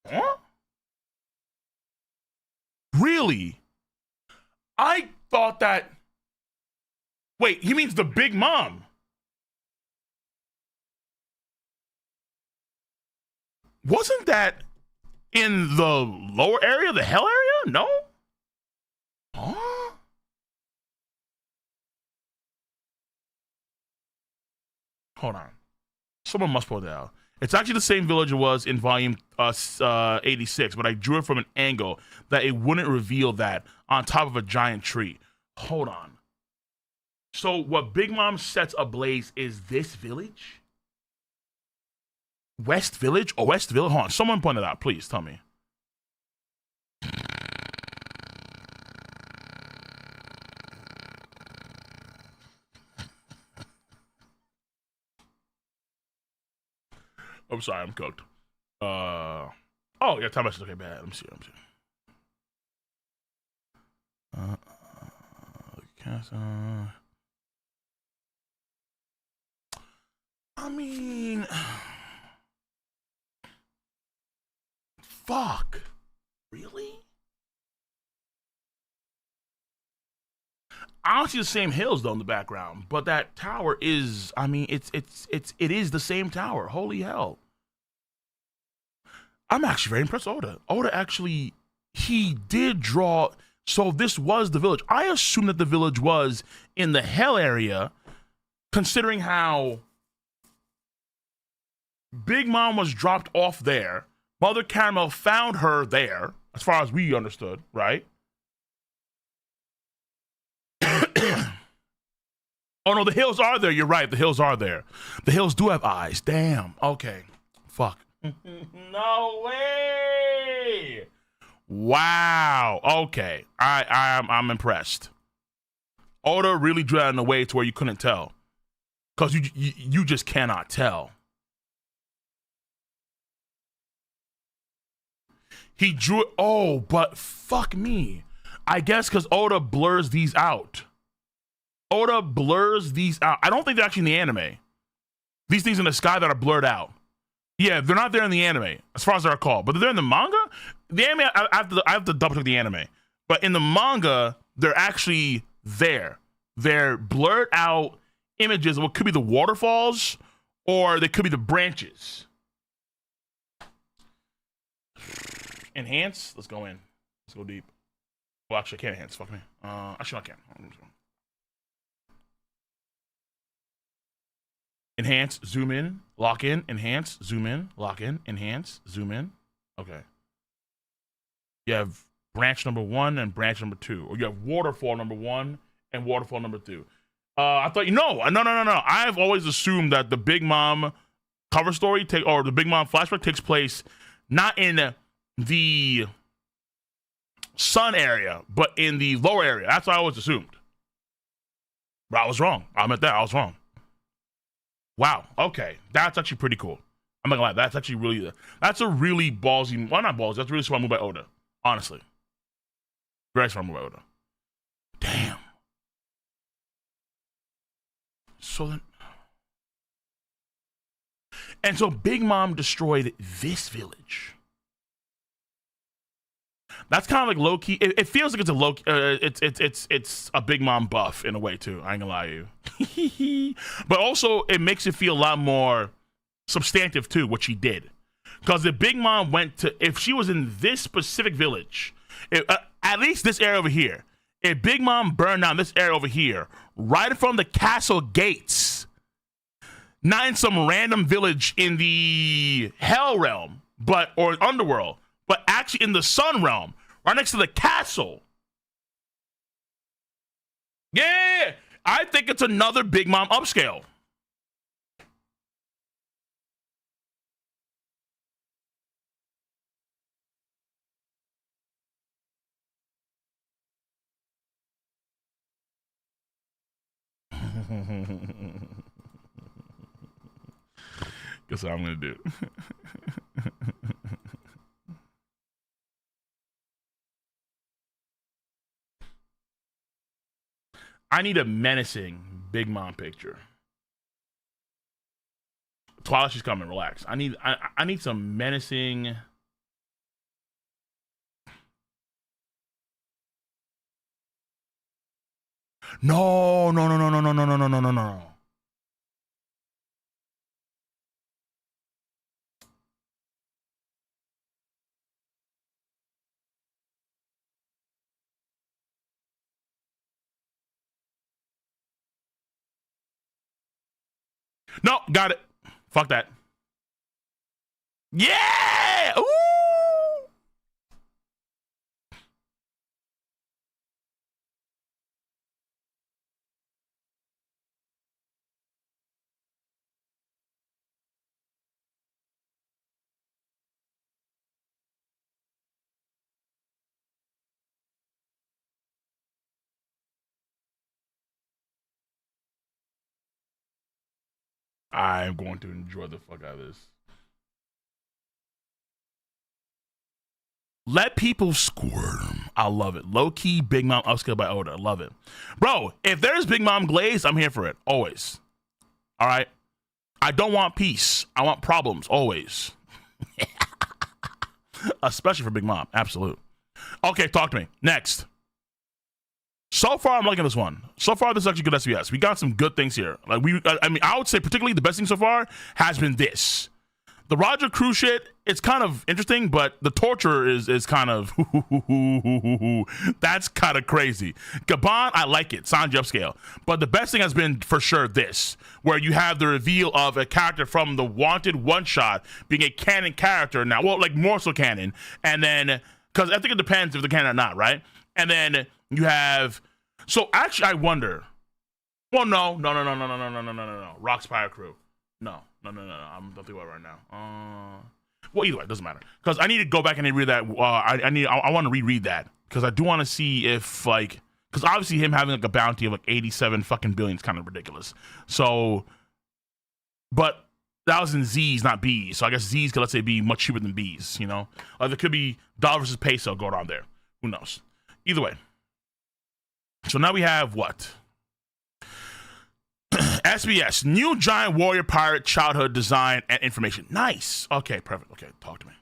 Huh? Really? I thought that. Wait, he means the Big Mom. Wasn't that in the lower area, the hell area? No? Huh? Hold on. Someone must point that out. It's actually the same village it was in volume 86, but I drew it from an angle that it wouldn't reveal that on top of a giant tree. Hold on. So what Big Mom sets ablaze is this village? West Village? Or West Village? Hold on. Someone point it out. Please tell me. I'm sorry, I'm cooked. Oh, yeah, time message. Okay, bad. Let me see. I mean, fuck. Really? I don't see the same hills though in the background, but that tower is. I mean, it is the same tower. Holy hell! I'm actually very impressed with Oda. Oda actually, he did draw. So this was the village. I assume that the village was in the hell area, considering how Big Mom was dropped off there. Mother Caramel found her there, as far as we understood, right? Oh no, the hills are there. You're right. The hills are there. The hills do have eyes. Damn. Okay. Fuck. No way. Wow. Okay. I'm impressed. Oda really drew that in a way to where you couldn't tell, because you just cannot tell. He drew it. Oh, but fuck me. I guess because Oda blurs these out. Oda blurs these out. I don't think they're actually in the anime. These things in the sky that are blurred out. Yeah, they're not there in the anime, as far as I recall. But they're in the manga? The anime, I have to double check the anime. But in the manga, they're actually there. They're blurred out images of what could be the waterfalls, or they could be the branches. Enhance? Let's go in. Let's go deep. Well, actually, I can't enhance. Fuck me. Actually, I can. Enhance, zoom in, lock in, enhance, zoom in, lock in, enhance, zoom in. Okay. You have branch number 1 and branch number 2. Or you have waterfall number 1 and waterfall number 2. I thought, no. I've always assumed that the Big Mom cover story, or the Big Mom flashback takes place not in the sun area, but in the lower area. That's what I always assumed. But I was wrong. I meant that. I was wrong. Wow. Okay. That's actually pretty cool. I'm not gonna lie. That's actually really, that's a really ballsy, well, not ballsy. That's a really smart move by Oda. Honestly. Very smart move by Oda. Damn. So then, and so Big Mom destroyed this village. That's kind of like low key. It feels like it's a low. It's a Big Mom buff in a way too. I ain't gonna lie to you. But also it makes it feel a lot more substantive too, what she did. Because if Big Mom went to, if she was in this specific village, at least this area over here, if Big Mom burned down this area over here, right from the castle gates, not in some random village in the Hell realm, or underworld, but actually in the Sun realm, right next to the castle. Yeah, I think it's another Big Mom upscale. Guess what I'm gonna do. I need a menacing Big Mom picture. Twilight, she's coming. Relax. I need some menacing. No, no, no, no, no, no, no, no, no, no, no, no. No, got it. Fuck that. Yeah! Ooh! I'm going to enjoy the fuck out of this. Let people squirm. I love it. Low key, Big Mom upscale by Oda. I love it. Bro, if there's Big Mom glaze, I'm here for it. Always. All right? I don't want peace. I want problems. Always. Especially for Big Mom. Absolute. Okay, talk to me. Next. So far, I'm liking this one. So far, this is actually good SBS. We got some good things here. Like I would say particularly the best thing so far has been this. The Roger Crew shit, it's kind of interesting, but the torture is kind of that's kind of crazy. Gabon, I like it. Sanji upscale. But the best thing has been for sure this, where you have the reveal of a character from the Wanted one shot being a canon character now. Well, like more so canon. And then, because I think it depends if they're canon or not, right? And then you have, so actually I wonder, well, no. Rock's Pirate Crew. No. I'm don't think about it right now. Well, either way, it doesn't matter because I need to go back and read that. I want to reread that because I do want to see if like because obviously him having like a bounty of like 87 fucking billion is kind of ridiculous. So, but that was in Z's, not B's. So I guess Z's could let's say be much cheaper than B's. You know, there could be dollar versus peso going on there. Who knows? Either way. So now we have what? SBS, new giant warrior pirate childhood design and information. Nice. Okay, perfect. Okay, talk to me.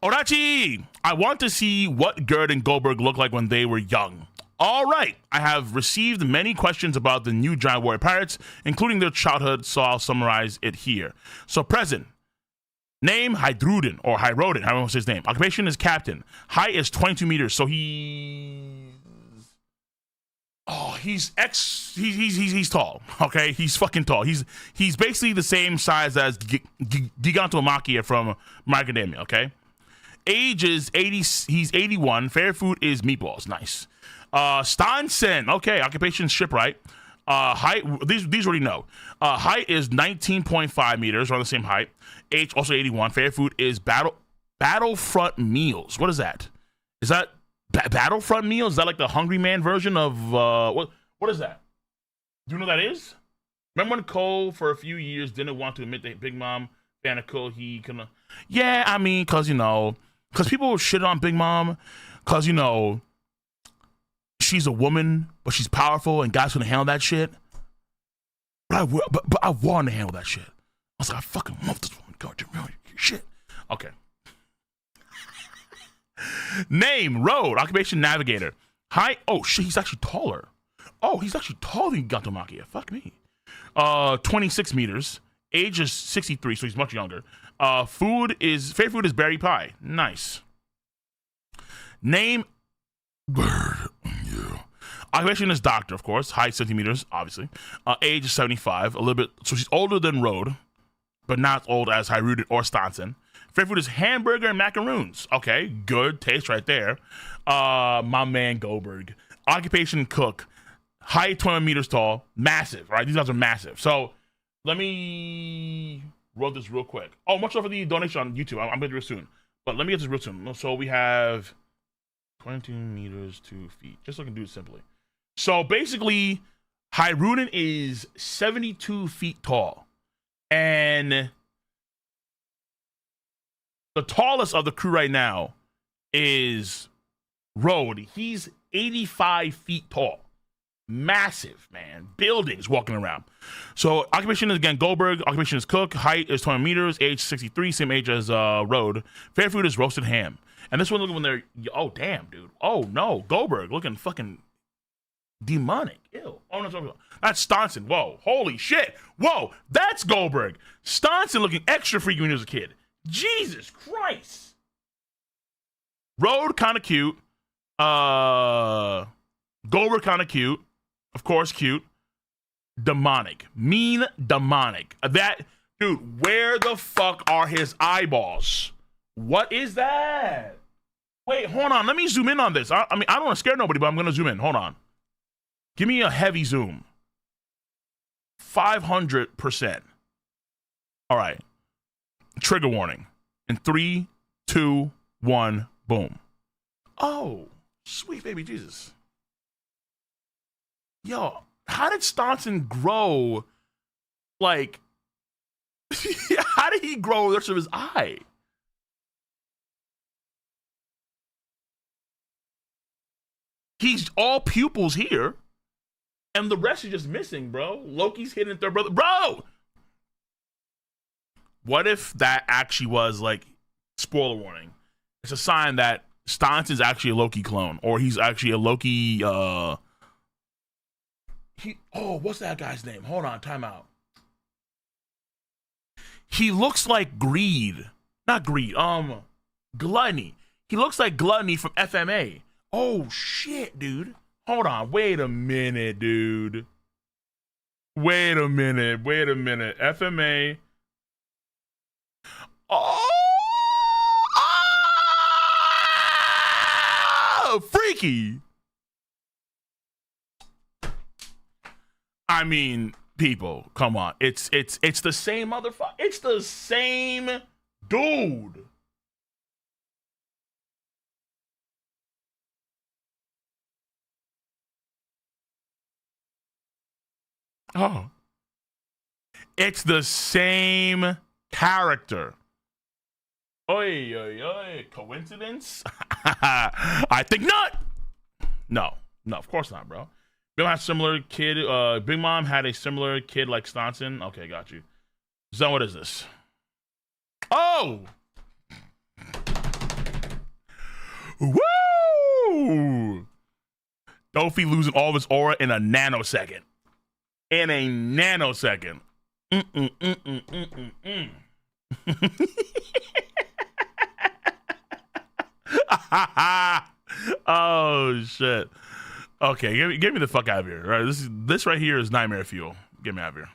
Orachi, I want to see what Gerd and Goldberg looked like when they were young. All right, I have received many questions about the new giant warrior pirates, including their childhood, so I'll summarize it here. So present. Name, Hydruden, or Hyrodin, however you want to say his name. Occupation is captain. Height is 22 meters, so he's tall. Okay, he's fucking tall. He's basically the same size as Gigantomachia from My Academia. Okay, age is 80. He's 81. Favorite food is meatballs. Nice. Stansen. Okay, occupation shipwright. Height. These already know. Height is 19.5 meters, around the same height. Age also 81. Favorite food is Battlefront meals. What is that? Is that Battlefront meals? Is that like the Hungry Man version of what is that? Do you know what that is? Remember when Cole for a few years didn't want to admit that Big Mom fan of Cole? He kind of I mean, because people shit on Big Mom, because she's a woman, but she's powerful, and guys gonna handle that shit. But I want to handle that shit. I was like, I fucking love this woman. God, shit. Okay. Name, road, occupation, navigator. Height, oh shit, he's actually taller. Oh, he's actually taller than Gantomachia. Fuck me. 26 meters. Age is 63, so he's much younger. Favorite food is berry pie. Nice. Name, bird. Yeah. Occupation is doctor, of course. Height 70 meters, obviously. Age is 75, a little bit. So she's older than Road, but not as old as Hyrule or Stanson. Favorite food is hamburger and macaroons. Okay, good taste right there. My man Goldberg. Occupation cook. Height 20 meters tall. Massive, right? These guys are massive. So let me roll this real quick. Oh, much love for the donation on YouTube. I'm going to do it soon. But let me get this real soon. So we have 22 meters, 2 feet. Just so I can do it simply. So basically, Hyrule is 72 feet tall. And the tallest of the crew right now is Road. He's 85 feet tall. Massive, man. Buildings walking around. So occupation is again Goldberg. Occupation is cook. Height is 20 meters. Age 63. Same age as Road. Favorite food is roasted ham. And this one looking when they're, oh damn, dude. Oh no, Goldberg looking fucking demonic. Ew. Oh no, that's Staunton. Whoa, holy shit. Whoa, that's Goldberg. Staunton looking extra freaky when he was a kid. Jesus Christ. Road kind of cute. Goldberg kind of cute. Of course, cute. Demonic. Mean demonic. That, dude, where the fuck are his eyeballs? What is that? Wait, hold on. Let me zoom in on this. I mean, I don't want to scare nobody, but I'm going to zoom in. Hold on. Give me a heavy zoom. 500%. All right. Trigger warning. In 3, 2, 1, boom. Oh, sweet baby Jesus. Yo, how did Staunton grow? Like, how did he grow the rest of his eye? He's all pupils here, and the rest is just missing, bro. Loki's hidden third brother. Bro! What if that actually was, like, spoiler warning? It's a sign that Staunton's actually a Loki clone, or he's actually a Loki, what's that guy's name? Hold on, time out. He looks like Greed. Not Greed, Gluttony. He looks like Gluttony from FMA. Oh, shit, dude. Hold on, wait a minute, dude. Wait a minute. FMA. Oh, freaky. I mean, people, come on. It's the same motherfucker. It's the same dude. Oh. It's the same character. Oi. Coincidence? I think not. No, of course not, bro. Bill had a similar kid. Big Mom had a similar kid like Staunton. Okay, got you. So what is this? Oh! Woo! Dofi losing all of his aura in a nanosecond. Oh shit. Okay, get me the fuck out of here. All right, this right here is nightmare fuel. Get me out of here.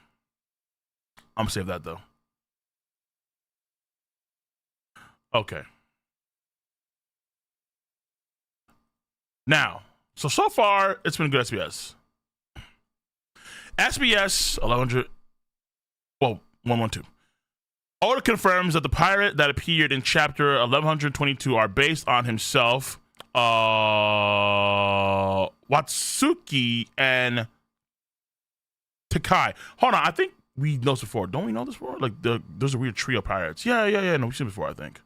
I'm gonna save that though. Okay. Now, so far it's been good SBS. SBS 1100. Well, 112. Oda confirms that the pirate that appeared in chapter 1122 are based on himself, Watsuki and Takai. Hold on, I think we know this before. Don't we know this before? Like, there's a weird trio of pirates. Yeah. No, we've seen it before, I think.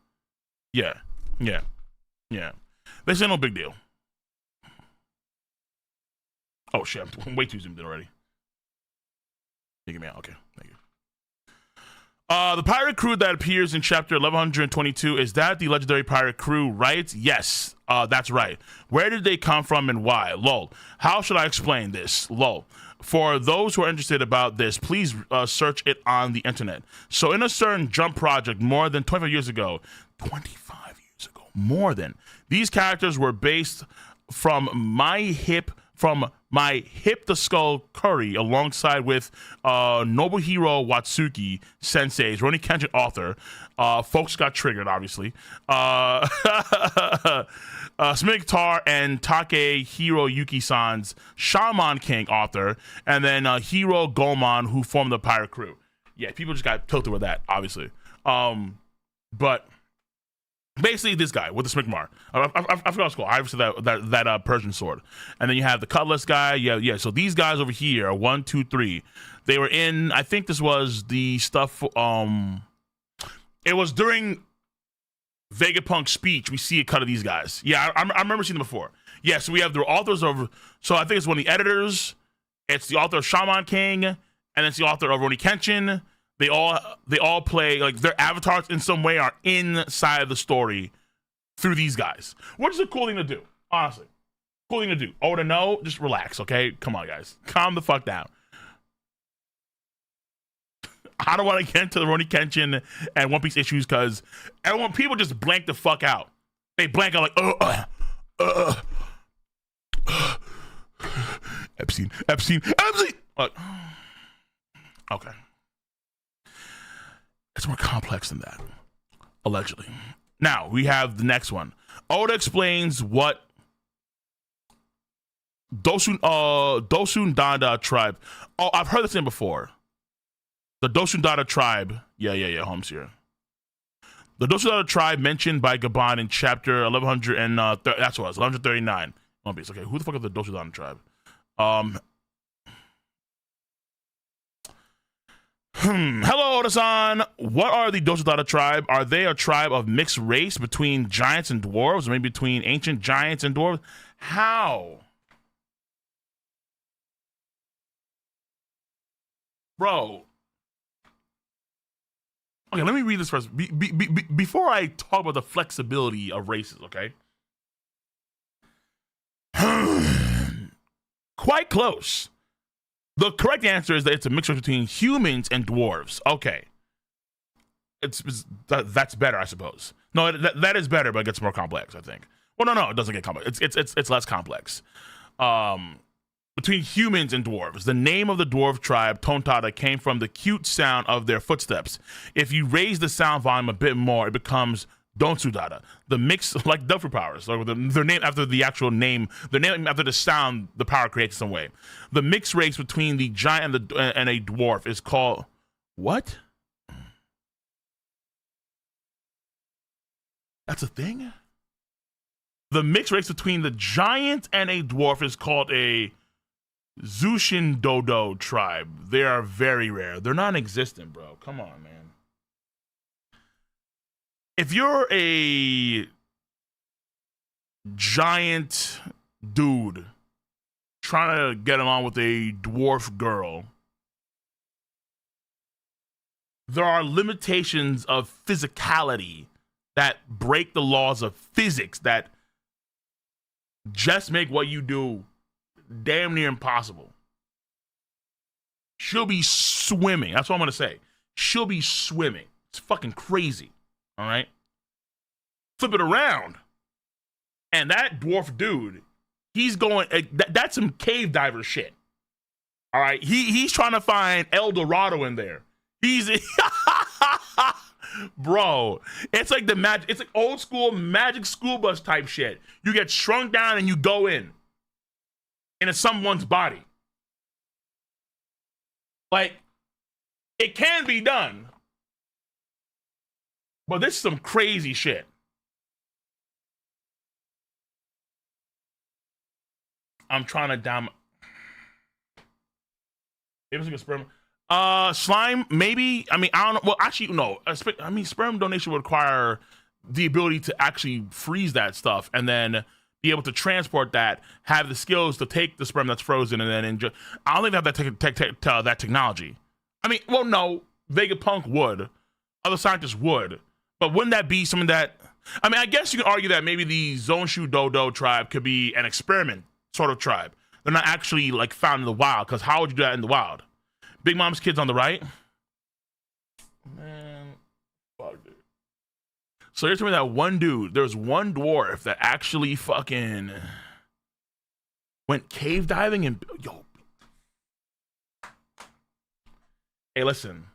Yeah. This ain't no big deal. Oh, shit. I'm way too zoomed in already. Take me out. Okay, thank you. The pirate crew that appears in chapter 1122, is that the legendary pirate crew, right? Yes, that's right. Where did they come from and why? Lol. How should I explain this? Lol. For those who are interested about this, please search it on the internet. So in a certain Jump project more than 25 years ago, more than, these characters were based from my hip the skull curry alongside with Nobuhiro Watsuki sensei's Roni Kenshin author. Folks got triggered, obviously. Smig Tar and Takehiro Yuki-san's Shaman King author, and then Hiro Goemon, who formed the pirate crew. Yeah, people just got tilted with that, obviously. But basically, this guy with the Smigmar. I forgot what's called. Obviously, that Persian sword. And then you have the Cutlass guy. Yeah. So these guys over here, 1, 2, 3, they were in. I think this was the stuff. It was during Vegapunk's speech. We see a cut of these guys. Yeah, I remember seeing them before. Yeah. So we have the authors of. So I think it's one of the editors. It's the author of Shaman King, and it's the author of Roni Kenshin. They all play, like, their avatars in some way are inside of the story through these guys, which is a cool thing to do, honestly. Cool thing to do. Oh, to know, just relax, okay? Come on, guys. Calm the fuck down. I don't want to get into the Rurouni Kenshin and One Piece issues because people just blank the fuck out. They blank out like, Epstein. Like, okay. It's more complex than that, allegedly. Now, we have the next one. Oda explains what Dosun Dada tribe. Oh, I've heard this name before. The Dosun Dada tribe. Yeah, Holmes here. The Dosun Dada tribe mentioned by Gabon in chapter 1100 and that's what it was, 1139. One Piece. Okay, who the fuck is the Dosun Dada tribe? Hello, Oda-san. What are the Dosun Dada tribe? Are they a tribe of mixed race between giants and dwarves, or maybe between ancient giants and dwarves? How? Bro. Okay, let me read this first. Before I talk about the flexibility of races, okay? Quite close. The correct answer is that it's a mixture between humans and dwarves. Okay. That's better, I suppose. No, that is better, but it gets more complex, I think. Well, no, it doesn't get complex. It's less complex. Between humans and dwarves. The name of the dwarf tribe, Tontada, came from the cute sound of their footsteps. If you raise the sound volume a bit more, it becomes Donsudada. The mix, like Delphi powers, or their name after the actual name, their name after the sound the power creates some way. The mixed race between the giant and a dwarf is called what? That's a thing? The mixed race between the giant and a dwarf is called a Zushin Dodo tribe. They are very rare. They're non-existent, bro. Come on, man. If you're a giant dude trying to get along with a dwarf girl, there are limitations of physicality that break the laws of physics that just make what you do damn near impossible. She'll be swimming. That's what I'm going to say. She'll be swimming. It's fucking crazy. All right? Flip it around. And that dwarf dude, he's going, that's some cave diver shit. All right? He's trying to find El Dorado in there. He's, bro, it's like it's like old school magic school bus type shit. You get shrunk down and you go into someone's body. Like, it can be done. But this is some crazy shit. I'm trying to down. Maybe it's like a sperm. Slime, maybe. I mean, I don't know. Well, actually, no. I mean, sperm donation would require the ability to actually freeze that stuff and then be able to transport that, have the skills to take the sperm that's frozen and then enjoy. I don't think they have that technology. I mean, well, no. Vegapunk would. Other scientists would. But wouldn't that be something that... I mean, I guess you can argue that maybe the Zonshu Dodo tribe could be an experiment sort of tribe. They're not actually, like, found in the wild, because how would you do that in the wild? Big Mom's kids on the right? Man, fuck, dude. So you're telling me that one dude, there's one dwarf that actually fucking went cave diving and... Yo. Hey, listen.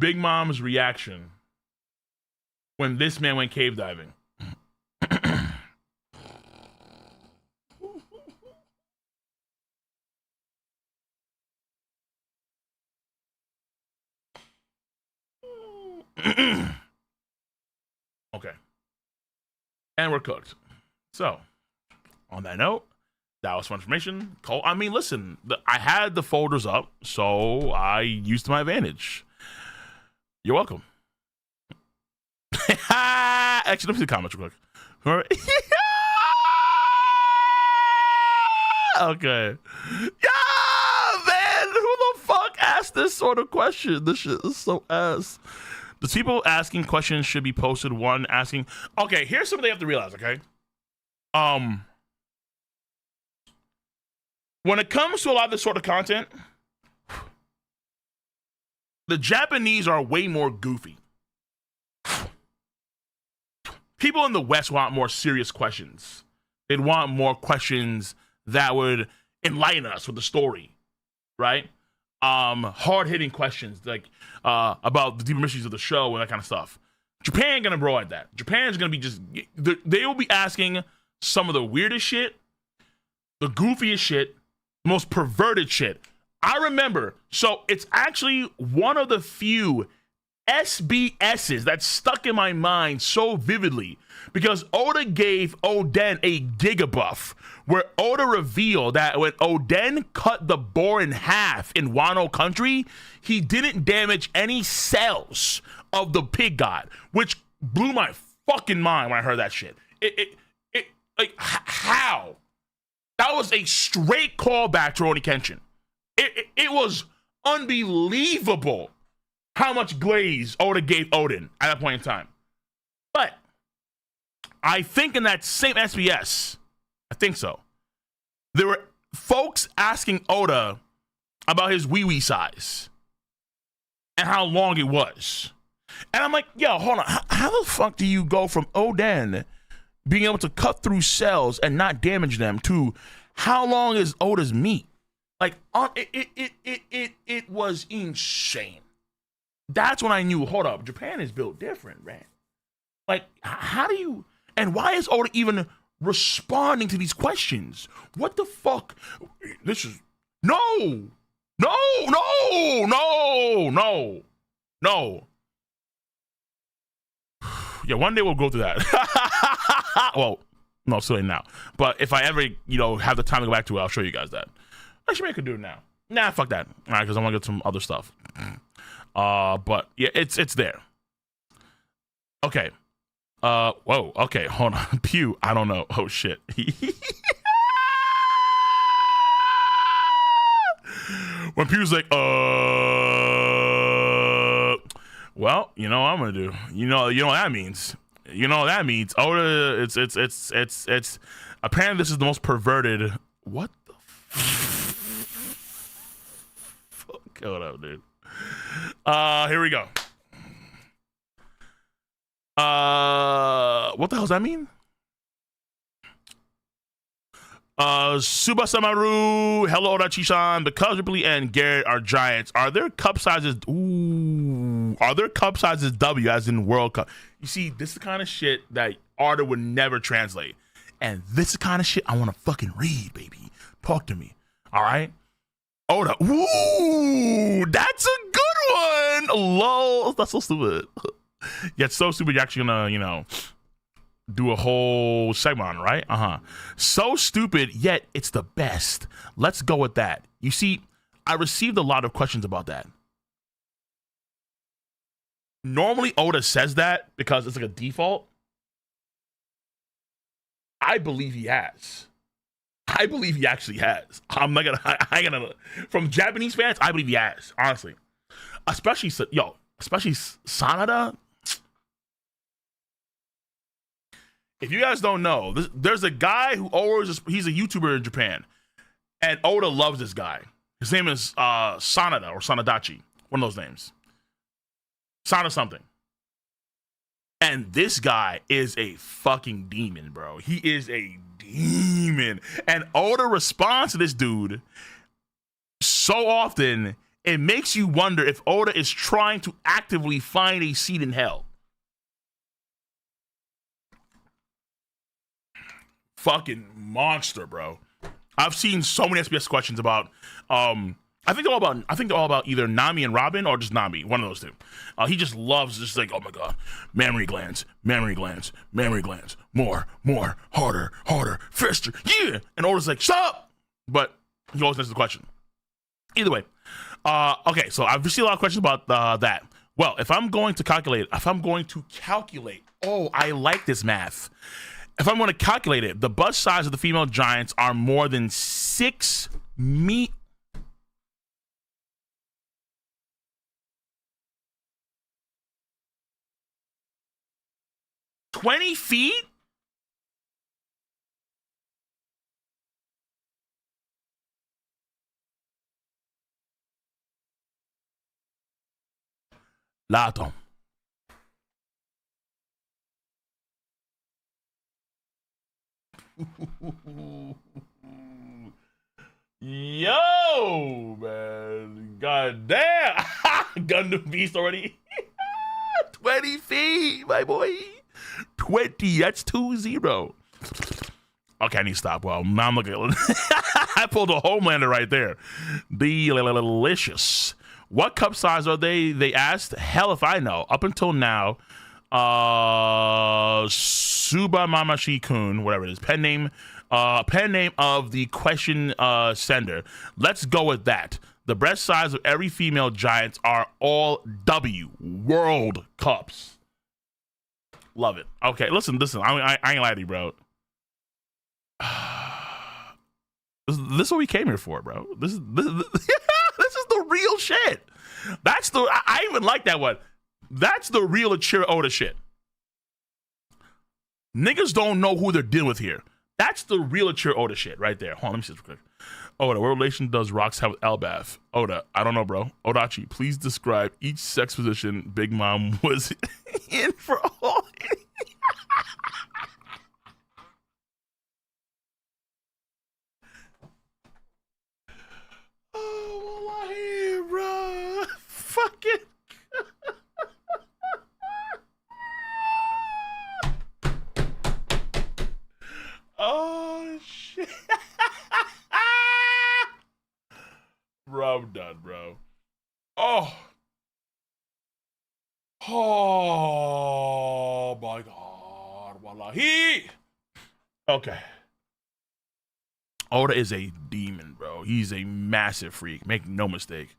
Big Mom's reaction when this man went cave diving. Okay. And we're cooked. So, on that note, that was fun information. I mean, listen, I had the folders up, so I used to my advantage. You're welcome. Actually, let me see the comments real quick. All right. Okay. Yeah, man. Who the fuck asked this sort of question? This shit is so ass. The people asking questions should be posted. One asking. Okay, here's something they have to realize. Okay, when it comes to a lot of this sort of content, the Japanese are way more goofy. People in the West want more serious questions. They'd want more questions that would enlighten us with the story, right? Hard-hitting questions like about the deeper mysteries of the show and that kind of stuff. Japan gonna provide that. Japan's gonna be just, they will be asking some of the weirdest shit, the goofiest shit, most perverted shit. I remember, so it's actually one of the few SBSs that stuck in my mind so vividly because Oda gave Oden a gigabuff where Oda revealed that when Oden cut the boar in half in Wano country, he didn't damage any cells of the pig god, which blew my fucking mind when I heard that shit. Like, how? That was a straight callback to Rurouni Kenshin. It was unbelievable how much glaze Oda gave Oden at that point in time. But I think in that same SBS, I think so, there were folks asking Oda about his wee-wee size and how long it was. And I'm like, yo, hold on. How the fuck do you go from Oden being able to cut through cells and not damage them to how long is Oda's meat? Like, it was insane. That's when I knew, hold up, Japan is built different, man. Like, how do you, and why is Oda even responding to these questions? What the fuck? This is, no. Yeah, one day we'll go through that. Well, no, still ain't now. But if I ever, have the time to go back to it, I'll show you guys that. Actually, I could do it now. Nah, fuck that. All right, because I want to get some other stuff. But yeah, it's there. Okay. Whoa. Okay, hold on. Pew. I don't know. Oh shit. When Pew's like, well, you know what I'm gonna do. You know what that means. You know what that means. Oda, it's apparently this is the most perverted. What the fuck? Hold up, dude. Here we go. What the hell does that mean? Subasamaru, hello Oda Chishan. Because Ripley and Garrett are giants, are their cup sizes W as in World Cup? You see, this is the kind of shit that Oda would never translate. And this is the kind of shit I want to fucking read, baby. Talk to me. All right? Oda. Ooh, that's a good one. Lol. That's so stupid. Yeah, it's so stupid you're actually gonna, do a whole segment on it, right? So stupid, yet it's the best. Let's go with that. You see, I received a lot of questions about that. Normally, Oda says that because it's like a default. I believe he has. I believe he actually has. I ain't gonna. From Japanese fans, I believe he has. Honestly, especially Sanada. If you guys don't know, there's a guy who he's a YouTuber in Japan, and Oda loves this guy. His name is Sanada or Sanadachi, one of those names. Sana something. And this guy is a fucking demon, bro. He is a demon. And Oda responds to this dude so often, it makes you wonder if Oda is trying to actively find a seat in hell. Fucking monster, bro. I've seen so many SBS questions about I think they're all about either Nami and Robin or just Nami, one of those two. He just loves just like, oh my god, mammary glands, more, harder, faster, yeah. And Oda's like, shut up. But he always answers the question. Either way, okay, so I've received a lot of questions about that. Well, if I'm going to calculate, oh, I like this math. If I'm going to calculate it, the bust size of the female giants are more than 6 meters. 20 feet? Lato. Yo, man. God damn. Gundam Beast already. 20 feet, my boy. 20. That's 2-0. Okay, I need to stop. Well, now I'm looking at I pulled a Homelander right there. Delicious. What cup size are they? They asked. Hell if I know. Up until now, Suba Mamashi-kun, whatever it is, pen name of the question sender. Let's go with that. The breast size of every female Giants are all W World Cups. Love it. Okay, listen. I ain't lying to you, bro. This is what we came here for, bro. This is the real shit. I even like that one. That's the real Achira Oda shit. Niggas don't know who they're dealing with here. That's the real Achira Oda shit right there. Hold on, let me see this real quick. Oda, what relation does Rocks have with Elbath? Oda, I don't know, bro. Odachi, please describe each sex position Big Mom was in for all. Oh, here, bro. Fucking. Oh, shit. Bro, I'm done, bro. Oh. Oh, my God. Wallahi. Okay. Oda is a demon, bro. He's a massive freak. Make no mistake.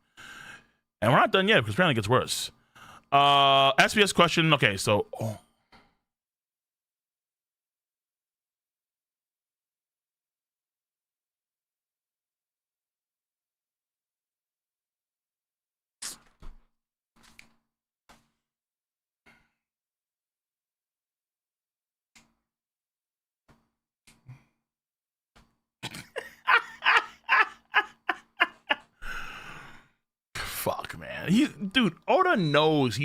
And we're not done yet because apparently it gets worse. SBS question. Okay, so. Oh. Fuck, man. Dude, Oda knows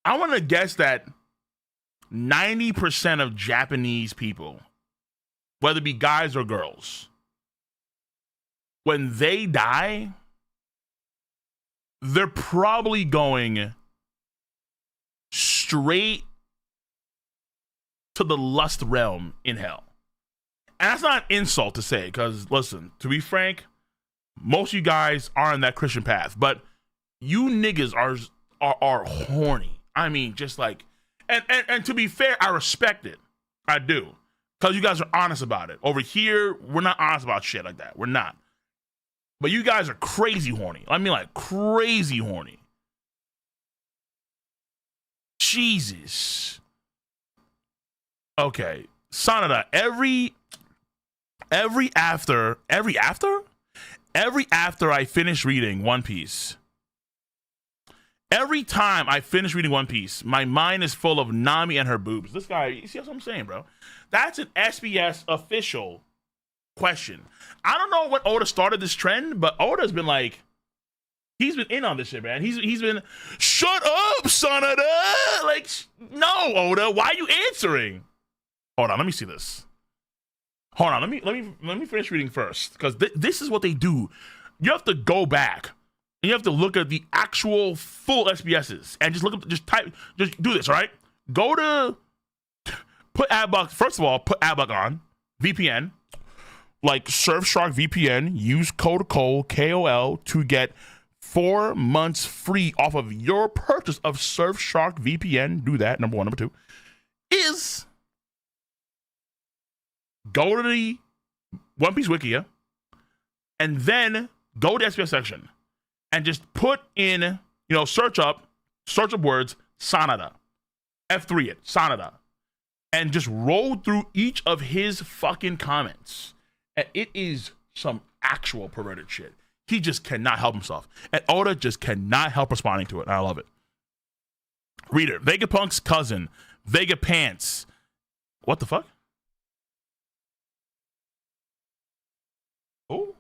I want to guess that 90% of Japanese people, whether it be guys or girls, when they die, they're probably going straight to the lust realm in hell. And that's not an insult to say, because listen, to be frank, most of you guys are on that Christian path, but you niggas are horny. I mean, just like, and to be fair, I respect it. I do. Because you guys are honest about it. Over here, we're not honest about shit like that. We're not. But you guys are crazy horny. I mean, like, crazy horny. Jesus. Okay. Sanada, every after I finish reading One Piece, every time I finish reading One Piece, my mind is full of Nami and her boobs. This guy, you see what I'm saying, bro? That's an SBS official question. I don't know when Oda started this trend, but Oda's been like, he's been in on this shit, man. He's been, shut up, Sanada! Like, no, Oda, why are you answering? Hold on, let me see this. Hold on, let me finish reading first, because this is what they do. You have to go back and you have to look at the actual full SBSs and just look up, just do this, all right? Go to put Adblock. First of all, put Adblock on VPN, like Surfshark VPN. Use code KOL to get 4 months free off of your purchase of Surfshark VPN. Do that. Number one. Number two is go to the One Piece Wikia and then go to the SBS section and just put in, search up words, Sanada. F3 it, Sanada. And just roll through each of his fucking comments. And it is some actual perverted shit. He just cannot help himself. And Oda just cannot help responding to it. And I love it. Reader, Vegapunk's cousin, Vega pants. What the fuck? Oh.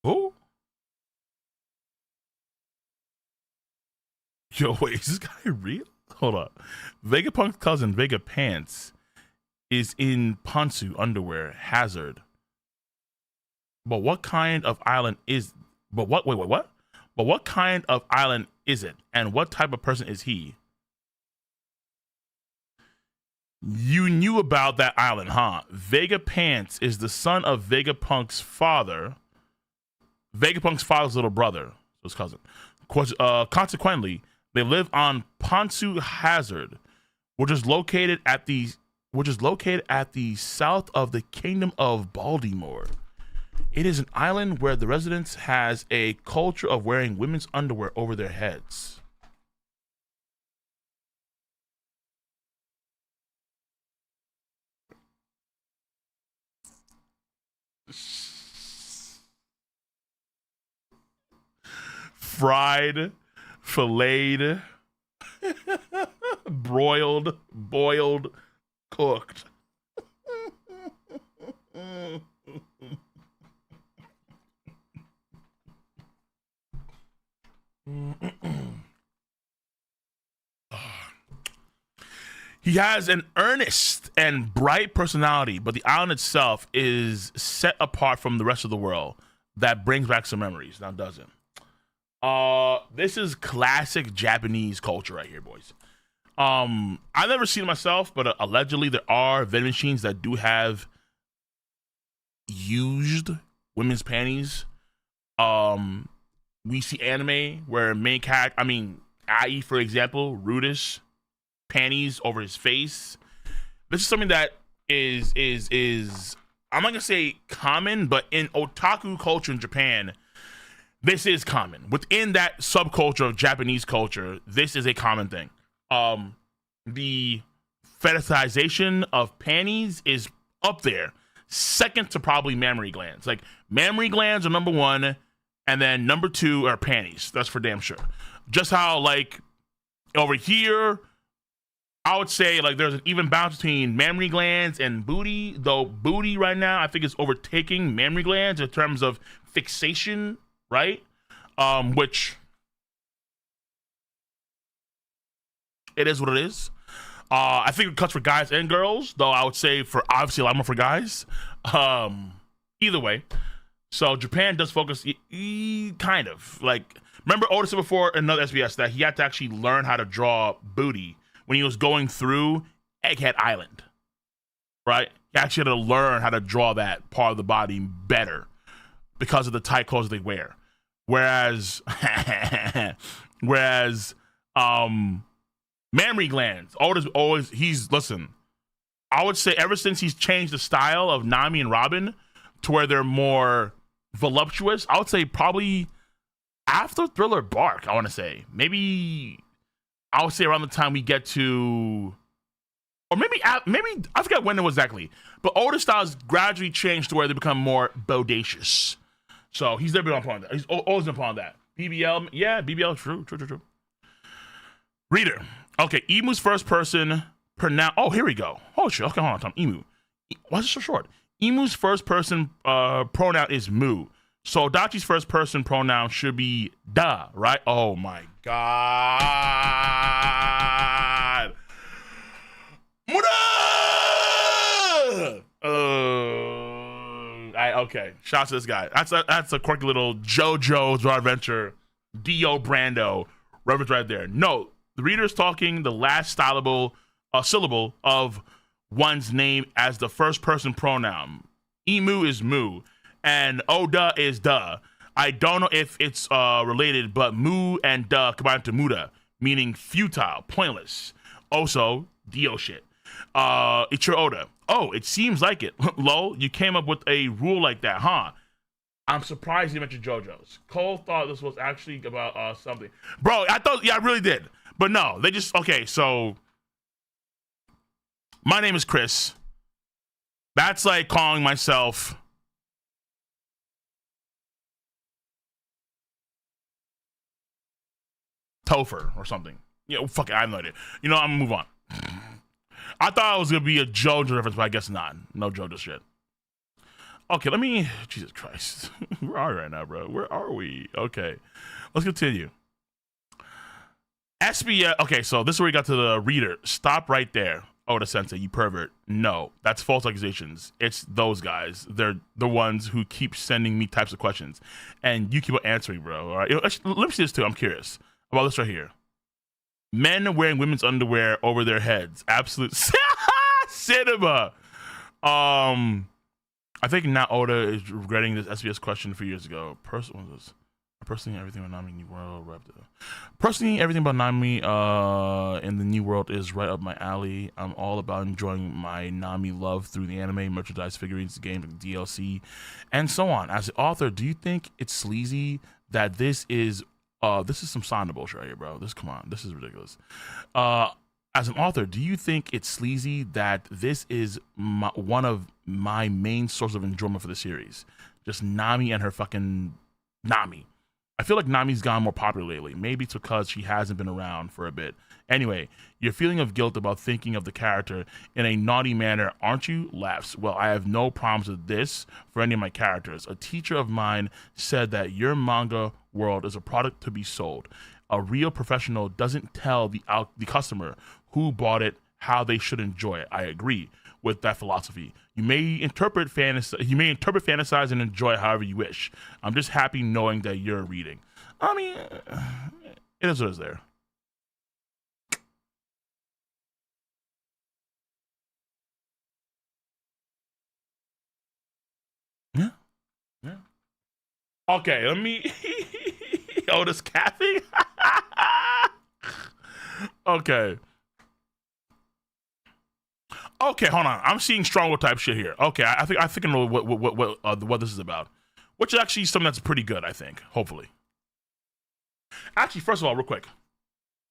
Oh. Yo, wait, is this guy real? Hold up. Vegapunk's cousin, Vega Pants, is in pantsu underwear, hazard. But what kind of island is but what wait, what? But what kind of island is it? And what type of person is he? You knew about that island, huh? Vega Pants is the son of Vegapunk's father. Vegapunk's father's little brother, his cousin. Consequently, they live on Pantsu Hazard, which is located at the south of the Kingdom of Baltimore. It is an island where the residents has a culture of wearing women's underwear over their heads. Fried, filleted, broiled, boiled, cooked. He has an earnest and bright personality, but the island itself is set apart from the rest of the world. That brings back some memories. Now, doesn't. This is classic Japanese culture right here, boys. I've never seen it myself, but allegedly there are vending machines that do have used women's panties. We see anime where main character, Ai, for example, Rudish, panties over his face. This is something that is I'm not gonna say common, but in otaku culture in Japan, this is common. Within that subculture of Japanese culture, this is a common thing. The fetishization of panties is up there, second to probably mammary glands. Like, mammary glands are number one, and then number two are panties. That's for damn sure. Just how, like, over here, I would say, like, there's an even balance between mammary glands and booty, though booty right now I think is overtaking mammary glands in terms of fixation, right? Which it is what it is. I think it cuts for guys and girls, though I would say for obviously a lot more for guys. Either way. So Japan does focus kind of like, remember Otis said before in another SBS that he had to actually learn how to draw booty when he was going through Egghead Island, right? He actually had to learn how to draw that part of the body better because of the tight clothes they wear. Whereas mammary glands, listen, I would say ever since he's changed the style of Nami and Robin to where they're more voluptuous, I would say probably after Thriller Bark, I want to say. Maybe I would say around the time we get to, or maybe I forget when it was exactly, but Otis styles gradually changed to where they become more bodacious. So he's never been upon that. He's always been upon that. BBL, yeah, BBL, true. Reader, okay, Emu's first person pronoun. Oh, here we go. Oh shit. Okay, hold on, Tom. Emu. Why is it so short? Emu's first person pronoun is mu. So Dachi's first person pronoun should be da, right? Oh my god. Okay, shout out to this guy. That's a quirky little JoJo's Raw Adventure, Dio Brando reference right there. No, the reader is talking the last syllable of one's name as the first person pronoun. Emu is mu, and Oda is da. I don't know if it's related, but mu and da combined to muda, meaning futile, pointless. Also, Dio shit. It's your Oda. Oh, it seems like it. Lol, you came up with a rule like that, huh? I'm surprised you mentioned JoJo's. Cole thought this was actually about something. Bro, I thought, yeah, I really did. But no, they just, okay, so my name is Chris. That's like calling myself Topher or something. Yeah, fuck it, I have no idea. You know, I'm gonna move on. I thought it was gonna be a JoJo reference, but I guess not. No JoJo shit. Okay, let me, Jesus Christ. Where are we right now, bro? Where are we? Okay, let's continue. SBS, okay, so this is where we got to the reader. Stop right there. Oda Sensei, you pervert. No, that's false accusations. It's those guys. They're the ones who keep sending me types of questions. And you keep on answering, bro. All right, actually, let me see this too. I'm curious about this right here. Men wearing women's underwear over their heads. Absolute cinema. I think now Oda is regretting this SBS question a few years ago. Personally, everything about Nami New World. Personally, everything about Nami in the New World is right up my alley. I'm all about enjoying my Nami love through the anime, merchandise, figurines, games, DLC, and so on. As an author, do you think it's sleazy that this is some Sana bullshit right here, bro? Come on, this is ridiculous. As an author, do you think it's sleazy that this is one of my main source of enjoyment for the series? Just Nami and her fucking Nami. I feel like Nami's gone more popular lately. Maybe it's because she hasn't been around for a bit. Anyway, your feeling of guilt about thinking of the character in a naughty manner, aren't you? Laughs. Well, I have no problems with this for any of my characters. A teacher of mine said that your manga world is a product to be sold. A real professional doesn't tell the customer who bought it, how they should enjoy it. I agree with that philosophy. You may interpret fantasize and enjoy it however you wish. I'm just happy knowing that you're reading. I mean, it is what it is there. Yeah. Yeah. Okay, let me Otis Kathy. Okay. Okay, hold on. I'm seeing stronghold type shit here. Okay, I think I know what this is about, which is actually something that's pretty good. I think, hopefully. Actually, first of all, real quick.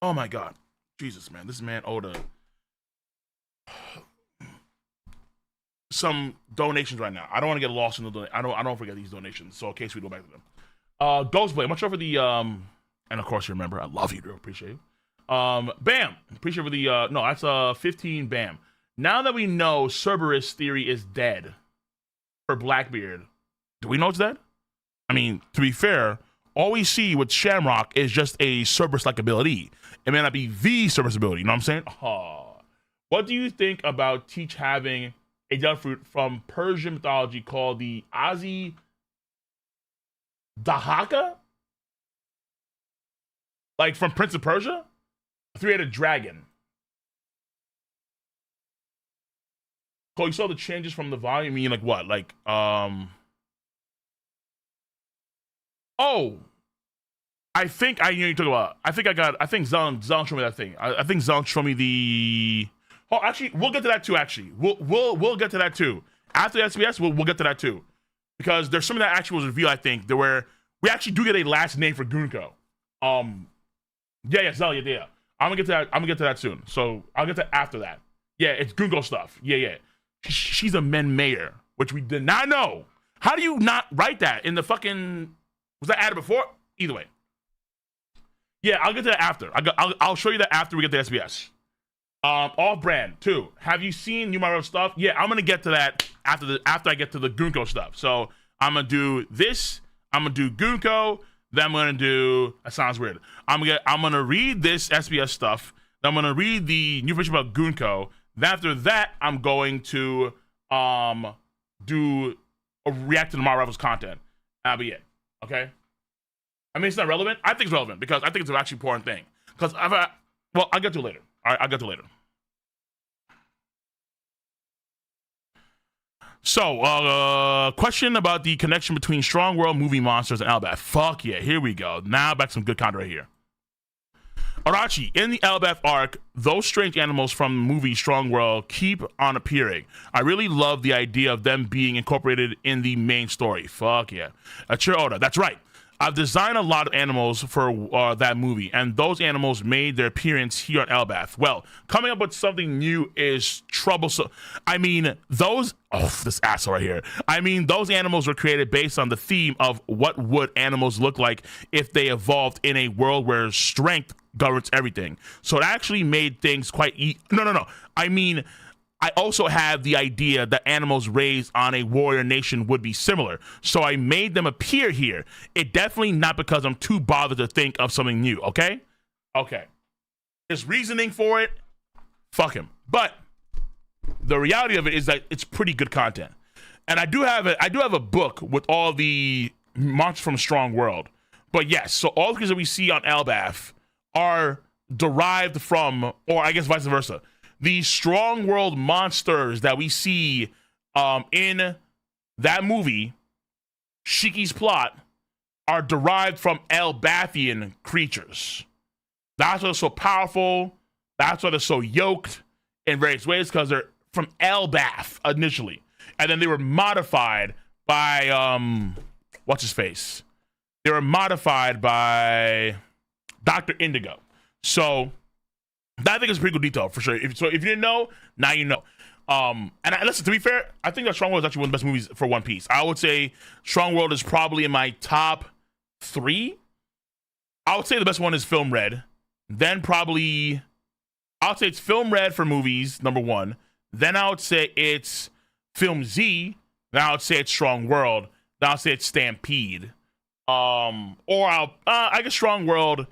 Oh my God, Jesus, man, this man Oda. Some donations right now. I don't want to get lost in the. I don't forget these donations. So in case we go back to them. Ghostblade, much over the and of course you remember. I love you, bro. Appreciate you. Bam, appreciate for the no. That's 15. Bam. Now that we know Cerberus theory is dead for Blackbeard, do we know it's dead? I mean, to be fair, all we see with Shamrock is just a Cerberus-like ability. It may not be the Cerberus ability, you know what I'm saying? What do you think about Teach having a devil fruit from Persian mythology called the Azi Dahaka? Like from Prince of Persia? A three-headed dragon. Cole, you saw the changes from the volume? You mean like what? Like, oh, I think I know you talk about. I think Zong showed me that thing. I think Zong showed me the. Oh, actually, we'll get to that too. Actually, we'll get to that too. After the SBS, we'll get to that too, because there's something that actually was revealed. I think there where we actually do get a last name for Gunko. Yeah, Zong, yeah. I'm gonna get to that soon. So I'll get to after that. Yeah, it's Gunko stuff. Yeah. She's a men mayor, which we did not know. How do you not write that in the fucking? Was that added before? Either way. Yeah, I'll get to that after. I'll show you that after we get to SBS. Off brand too. Have you seen New Mario stuff? Yeah, I'm gonna get to that after I get to the Gunko stuff. So I'm gonna do this. I'm gonna do Gunko. Then I'm gonna do. That sounds weird. I'm gonna read this SBS stuff. Then I'm gonna read the new information about Gunko. Then after that, I'm going to do a react to the Mario Rivals content. That'll be it. Okay. I mean, it's not relevant. I think it's relevant because I think it's an actually important thing. Because I'll get to it later. All right, I'll get to it later. So, question about the connection between Strong World, Movie Monsters, and Albat. Fuck yeah, here we go. Now back to some good content right here. Arachi, in the Elbaf arc, those strange animals from the movie Strong World keep on appearing. I really love the idea of them being incorporated in the main story. Fuck yeah. Achiro Oda, that's right. I've designed a lot of animals for that movie, and those animals made their appearance here on Elbaf. Well, coming up with something new is troublesome. I mean, this asshole right here. I mean, those animals were created based on the theme of what would animals look like if they evolved in a world where strength governs everything. So it actually made things quite No. I mean, I also have the idea that animals raised on a warrior nation would be similar. So I made them appear here. It definitely not because I'm too bothered to think of something new, okay? Okay. There's reasoning for it. Fuck him. But the reality of it is that it's pretty good content. And I do have a book with all the monsters from Strong World. But yes, so all the things that we see on Elbaf are derived from, or I guess vice versa, the Strong World monsters that we see in that movie, Shiki's plot, are derived from Elbathian creatures. That's why they're so powerful. That's why they're so yoked in various ways, because they're from Elbaf initially. And then they were modified by, what's his face? They were modified by Dr. Indigo. So that I think is a pretty good detail for sure. If you didn't know, now you know. Listen, to be fair, I think that Strong World is actually one of the best movies for One Piece. I would say Strong World is probably in my top 3. I would say the best one is Film Red. Then probably, I would say it's Film Red for movies, number 1. Then I would say it's Film Z. Then I would say it's Strong World. Then I would say it's Stampede. I guess Strong World,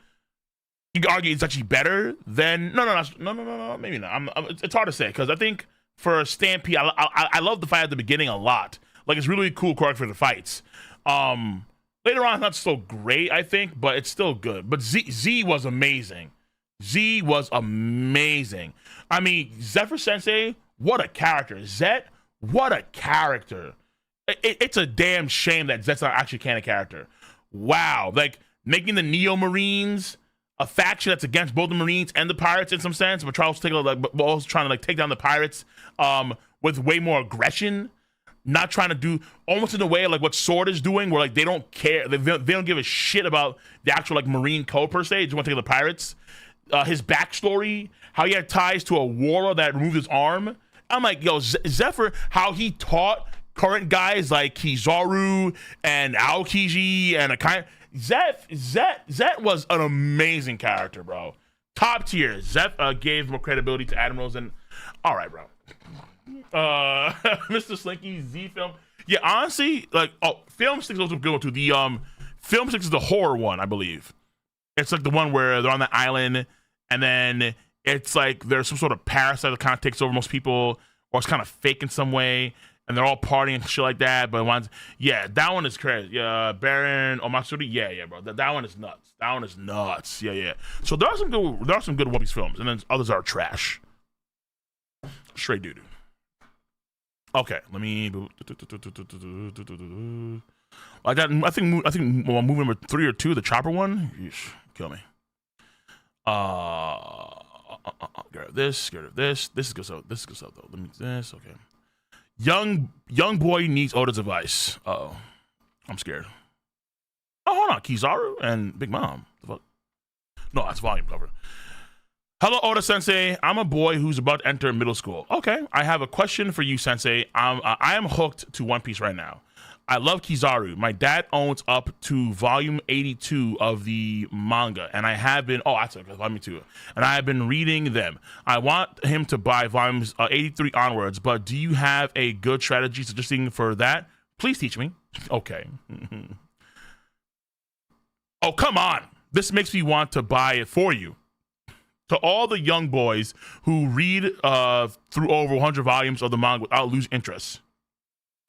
you could argue it's actually better than no, maybe not. It's hard to say, because I think for Stampede, I love the fight at the beginning a lot. Like, it's really cool choreography for the fights. Later on, it's not so great, I think, but it's still good. But Z was amazing. Z was amazing. I mean, Zephyr Sensei, what a character. Zet, what a character. It's a damn shame that Zet's not actually a canon character. Wow, like making the Neo Marines a faction that's against both the Marines and the pirates in some sense, but Charles was trying to take down the pirates with way more aggression, not trying to do almost in a way like what Sword is doing, where like they don't care, they don't give a shit about the actual Marine code per se. They just want to take the pirates. His backstory, how he had ties to a warlord that removed his arm. I'm like, yo, Zephyr, how he taught current guys like Kizaru and Aokiji and Akai. Zet was an amazing character, bro. Top tier. Zet gave more credibility to admirals, and all right, bro. Mr. Slinky Z film. Yeah, honestly, Film 6 is also a good one too. The Film 6 is the horror one, I believe. It's like the one where they're on the island, and then it's like there's some sort of parasite that kind of takes over most people, or it's kind of fake in some way, and they're all partying and shit like that. But that one is crazy. Yeah, Baron Omatsuri. Yeah, bro. That one is nuts. That one is nuts. Yeah. So there are some good One Piece films, and then others are trash. Straight doo-doo. Okay, let me. I think movie number 3 or 2, the chopper one. Yeesh, kill me. Get rid of this. Get rid of this. This is good stuff. This is good stuff though. Let me this. Okay. Young boy needs Oda's advice. Uh-oh. I'm scared. Oh, hold on. Kizaru and Big Mom. The fuck? No, that's volume cover. Hello, Oda Sensei. I'm a boy who's about to enter middle school. Okay, I have a question for you, Sensei. I am hooked to One Piece right now. I love Kizaru. My dad owns up to volume 82 of the manga, and I have been. Oh, that's okay, volume 2, and I have been reading them. I want him to buy volumes 83 onwards, but do you have a good strategy suggesting for that? Please teach me. Okay. Oh, come on. This makes me want to buy it for you. To all the young boys who read through over 100 volumes of the manga without losing interest,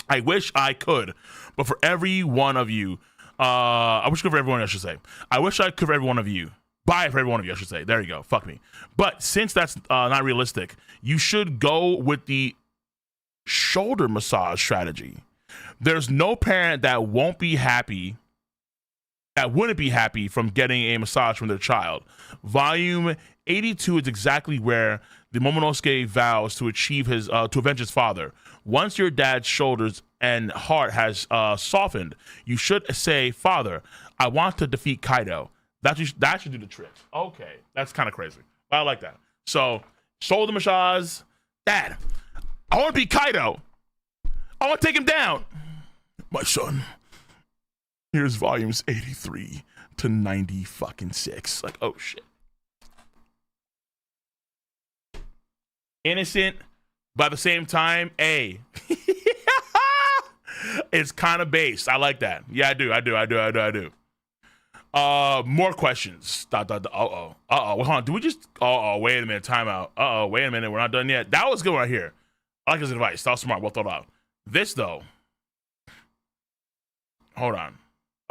I wish I could, but for every one of you, I wish I could for everyone, I should say. I wish I could for every one of you. Buy it for every one of you, I should say. There you go. Fuck me. But since that's not realistic, you should go with the shoulder massage strategy. There's no parent that won't be happy that wouldn't be happy from getting a massage from their child. Volume 82 is exactly where the Momonosuke vows to achieve to avenge his father. Once your dad's shoulders and heart has softened, you should say, "Father, I want to defeat Kaido." That should do the trick. Okay, that's kind of crazy. I like that. So, shoulder massage. Dad, I want to beat Kaido. I want to take him down. My son, here's volumes 83 to 90 fucking 6. Like, oh shit. Innocent, but at the same time, it's kind of based. I like that. Yeah, I do. More questions. Hold on. Do we just? Wait a minute. Timeout. Wait a minute. We're not done yet. That was good right here. I like his advice. That was smart. Well thought out. This though. Hold on.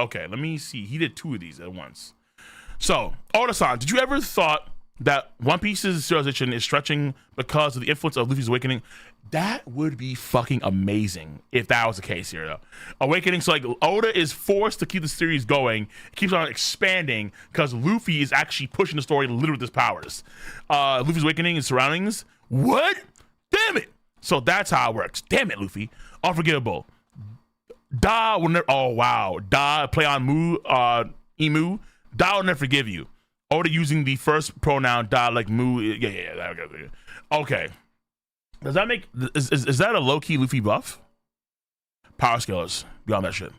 Okay, let me see. He did 2 of these at once. So, Oda-san, did you ever thought that One Piece's serialization is stretching because of the influence of Luffy's awakening? That would be fucking amazing if that was the case here, though. Awakening, so like Oda is forced to keep the series going, keeps on expanding because Luffy is actually pushing the story literally with his powers. Luffy's awakening and surroundings. What? Damn it! So that's how it works. Damn it, Luffy. Unforgivable. Da will never. Oh wow. Da play on Emu. Da will never forgive you. Oda using the first pronoun da like Mu. Yeah. Okay. Does that make is that a low key Luffy buff? Power skills beyond that shit.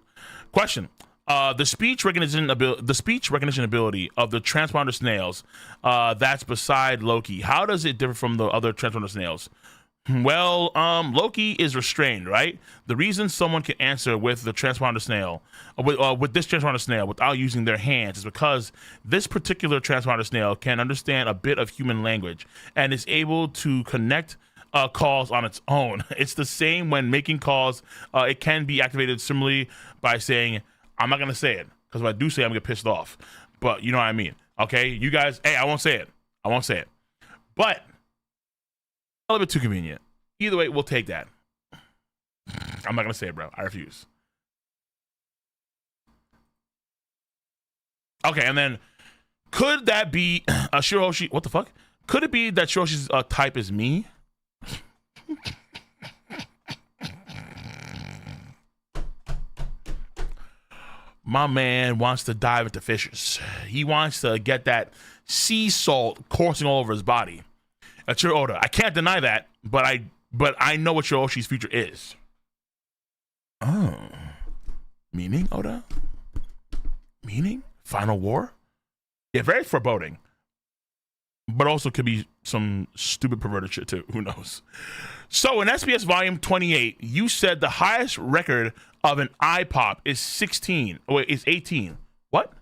Question: the speech recognition ability of the transponder snails that's beside Loki. How does it differ from the other transponder snails? Well, Loki is restrained, right? The reason someone can answer with the transponder snail, with this transponder snail without using their hands is because this particular transponder snail can understand a bit of human language and is able to connect calls on its own. It's the same when making calls. It can be activated similarly by saying, I'm not going to say it, because if I do say it, I'm going to get pissed off. But you know what I mean. Okay, you guys, I won't say it. But a little bit too convenient. Either way, we'll take that. I'm not gonna say it, bro. I refuse. Okay, and then could that be Shiroshi? What the fuck? Could it be that Shiroshi's type is me? My man wants to dive into fishes. He wants to get that sea salt coursing all over his body. That's your Oda. I can't deny that, but I know what Shiroshi's future is. Oh. Meaning, Oda? Meaning? Final war? Yeah, very foreboding. But also could be some stupid perverted shit too. Who knows? So in SBS volume 28, you said the highest record of an eye pop is 16. Oh, wait, is 18. What?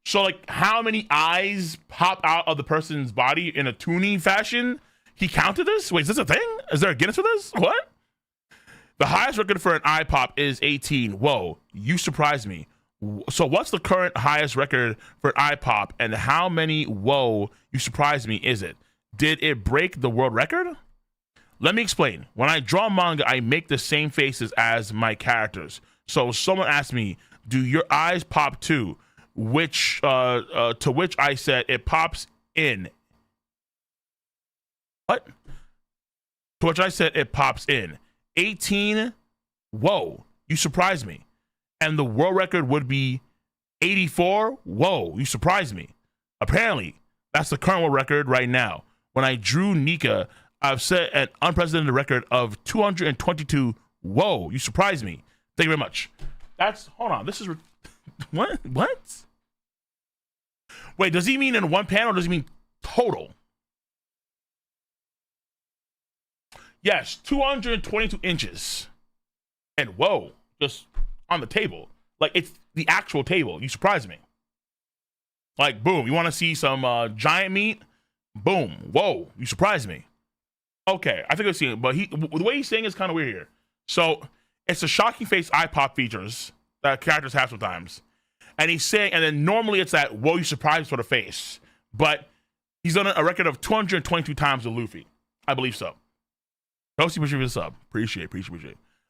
So, like, how many eyes pop out of the person's body in a tuning fashion? He counted this? Wait, is this a thing? Is there a Guinness for this? What? The highest record for an eye pop is 18. Whoa, you surprised me. So, what's the current highest record for an eye pop, and how many, whoa, you surprised me, is it? Did it break the world record? Let me explain. When I draw manga, I make the same faces as my characters. So, someone asked me, do your eyes pop too? To which I said it pops in. What? To which I said it pops in. 18. Whoa, you surprised me. And the world record would be 84. Whoa, you surprised me. Apparently, that's the current world record right now. When I drew Nika, I've set an unprecedented record of 222. Whoa, you surprised me. Thank you very much. Hold on, this is. What? Wait, does he mean in one panel or does he mean total? Yes, 222 inches. And whoa, just on the table. Like, it's the actual table. You surprised me. Like, boom, you want to see some giant meat? Boom, whoa, you surprised me. Okay, I think I've seen it, but the way he's saying is kind of weird here. So, it's the shocking face eye pop features that characters have sometimes. And he's saying, and then normally it's that, whoa, you surprised sort of face. But he's done a record of 222 times with Luffy. I believe so. Toasty, appreciate the sub. Appreciate.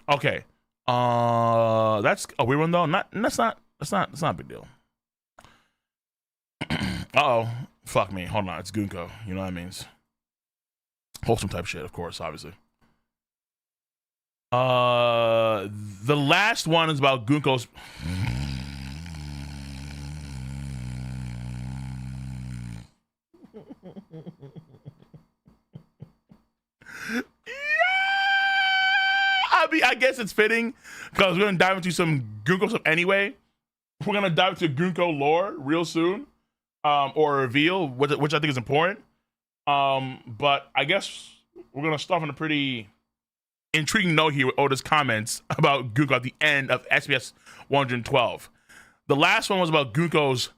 Okay. That's a weird one though. That's not a big deal. Uh-oh. Fuck me. Hold on. It's Gunko. You know what that means. Wholesome type shit, of course, obviously. The last one is about Gunko's. I guess it's fitting because we're gonna dive into some Gunko stuff anyway. We're gonna dive into Gunko lore real soon, or reveal, which I think is important. But I guess we're gonna start on a pretty intriguing note here with Oda's comments about Gunko at the end of SBS 112. The last one was about Gunko's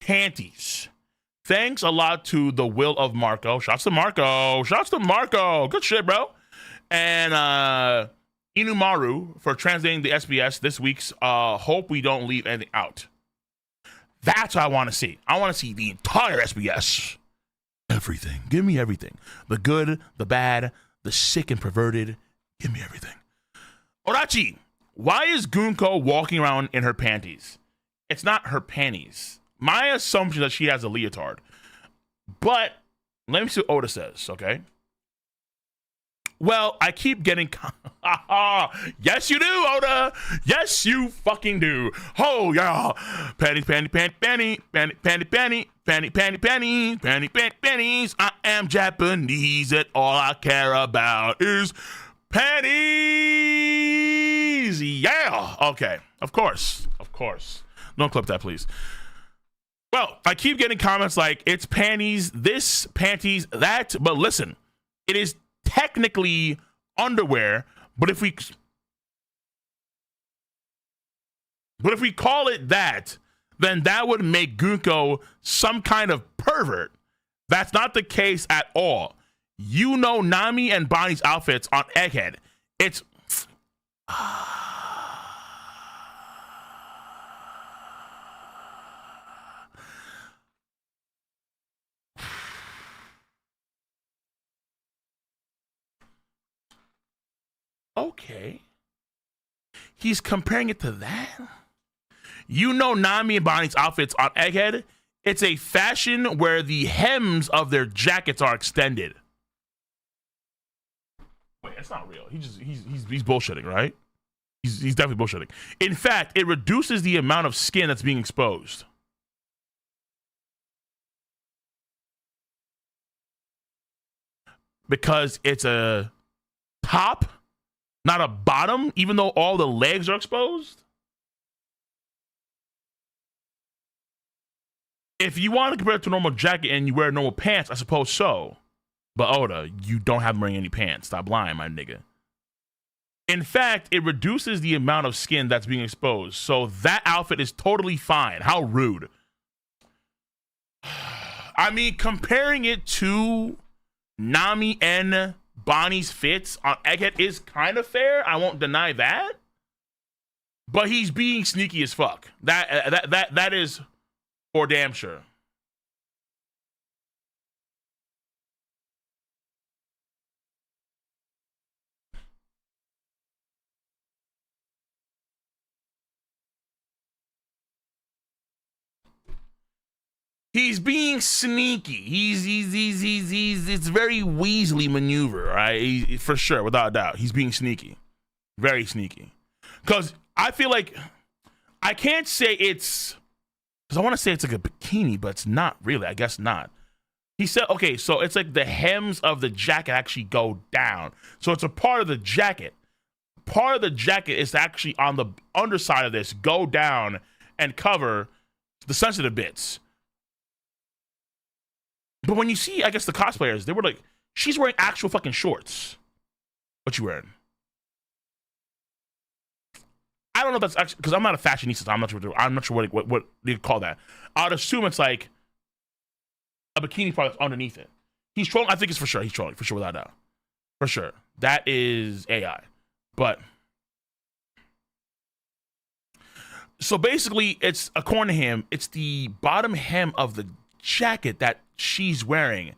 panties. Thanks a lot to the will of Marco. Shouts to Marco. Good shit, bro. And Inumaru for translating the SBS this week's hope we don't leave anything out. That's what I want to see. I want to see the entire SBS. Everything. Give me everything. The good, the bad, the sick and perverted. Give me everything. Orachi, why is Gunko walking around in her panties? It's not her panties. My assumption is that she has a leotard. But let me see what Oda says, okay? Well, I keep getting... Yes, you do, Oda. Yes, you fucking do. Oh, yeah. Panties, panty, panty, panty, panty, panty, panty, panty, panty, panty, panty, panty, panties. I am Japanese, and all I care about is panties. Yeah. Okay. Of course. Don't clip that, please. Well, I keep getting comments like, it's panties, this, panties, that. But listen, it is technically underwear, but if we call it that, then that would make Gunko some kind of pervert. That's not the case at all. You know Nami and Bonnie's outfits on Egghead. It's okay. He's comparing it to that? You know Nami and Bonnie's outfits on Egghead? It's a fashion where the hems of their jackets are extended. Wait, it's not real. He's bullshitting, right? He's definitely bullshitting. In fact, it reduces the amount of skin that's being exposed. Because it's a top, not a bottom, even though all the legs are exposed? If you want to compare it to a normal jacket and you wear normal pants, I suppose so. But Oda, you don't have them wearing any pants. Stop lying, my nigga. In fact, it reduces the amount of skin that's being exposed. So that outfit is totally fine. How rude. I mean, comparing it to Nami and Bonnie's fits on Egghead is kind of fair. I won't deny that. But he's being sneaky as fuck. That is for damn sure. He's being sneaky. He's it's very Weasley maneuver, right? For sure, without a doubt. He's being sneaky. Very sneaky. Because I feel like I can't say it's, because I want to say it's like a bikini, but it's not really. I guess not. He said, okay, so it's like the hems of the jacket actually go down. So it's a part of the jacket. Part of the jacket is actually on the underside of this, go down and cover the sensitive bits. But when you see, I guess, the cosplayers, they were like, she's wearing actual fucking shorts. What you wearing? I don't know if that's actually, because I'm not a fashionista, so I'm not sure what you call that. I'd assume it's like a bikini product underneath it. He's trolling. I think it's for sure. He's trolling, for sure, without a doubt. For sure. That is AI. But so basically, it's, according to him, it's the bottom hem of the jacket that she's wearing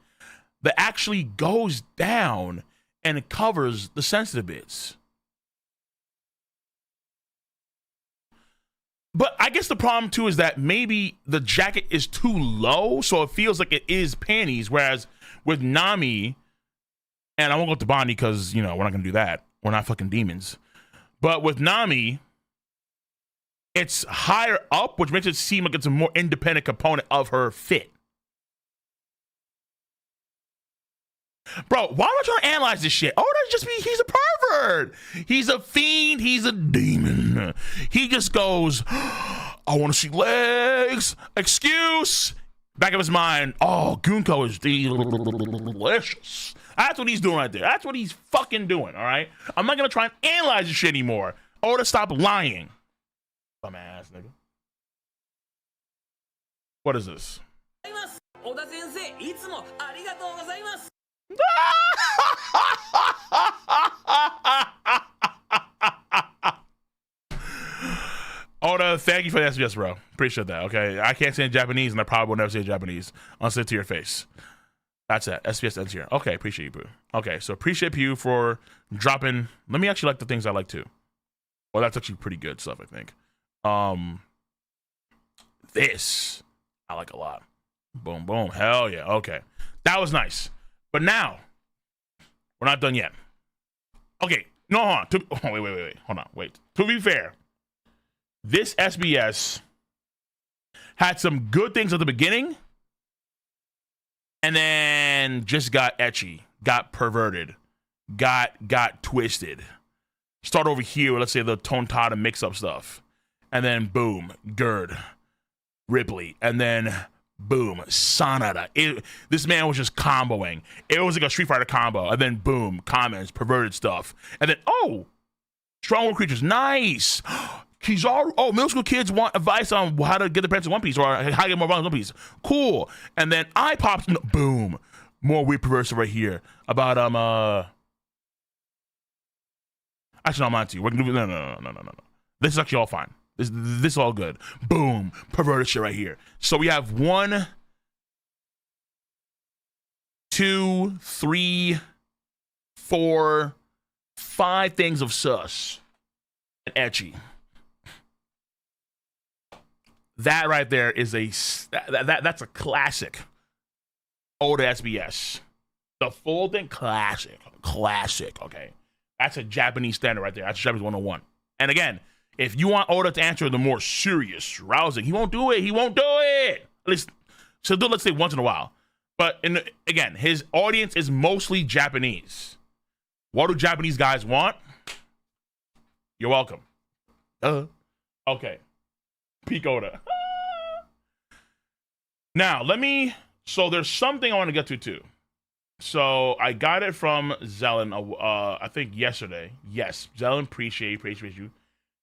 that actually goes down and it covers the sensitive bits. But I guess the problem too is that maybe the jacket is too low, so it feels like it is panties. Whereas with Nami, and I won't go to Bonnie because we're not gonna do that. We're not fucking demons. But with Nami, it's higher up, which makes it seem like it's a more independent component of her fit. Bro, why am I trying to analyze this shit? Oh, that's just me. He's a pervert. He's a fiend. He's a demon. He just goes, I want to see legs. Excuse. Back of his mind, oh, Gunko is delicious. That's what he's doing right there. That's what he's fucking doing, all right? I'm not going to try and analyze this shit anymore. Oda, stop lying. Dumbass nigga. What is this? Oda, thank you for the SBS, bro. Appreciate that, okay? I can't say in Japanese, and I probably will never say in Japanese. I'll say it to your face. That's it. SBS ends here. Okay, appreciate you, boo. Okay, so appreciate you for dropping. Let me actually like the things I like, too. Well, that's actually pretty good stuff, I think. This, I like a lot. Boom, boom. Hell yeah. Okay. That was nice. But now, we're not done yet. Okay. No, hold on. Wait. Hold on. Wait. To be fair, this SBS had some good things at the beginning and then just got ecchi, got perverted, got twisted. Start over here with, let's say, the Tontada mix-up stuff. And then, boom, Gerd, Ripley, and then, boom, Sanada. This man was just comboing. It was like a Street Fighter combo. And then, boom, comments, perverted stuff. And then, oh, Strong Creatures, nice. Kizaru, oh, middle school kids want advice on how to get the parents in One Piece or how to get more violence in One Piece. Cool. And then I popped, boom, more weird perversive right here about, actually, no, I'm on to you. We're gonna do, no. This is actually all fine. This is all good. Boom. Perverted shit right here. So we have 1, 2, 3, 4, 5 things of sus and ecchi. That right there is that's a classic Oda SBS. The full thing, classic. Okay. That's a Japanese standard right there. That's Japanese 101. And again, if you want Oda to answer the more serious, rousing, he won't do it. At least, so do it, let's say, once in a while. But again, his audience is mostly Japanese. What do Japanese guys want? You're welcome. Okay. Peak Oda. Now, so there's something I want to get to, too. So I got it from Zelen, I think yesterday. Yes, Zelen, appreciate you.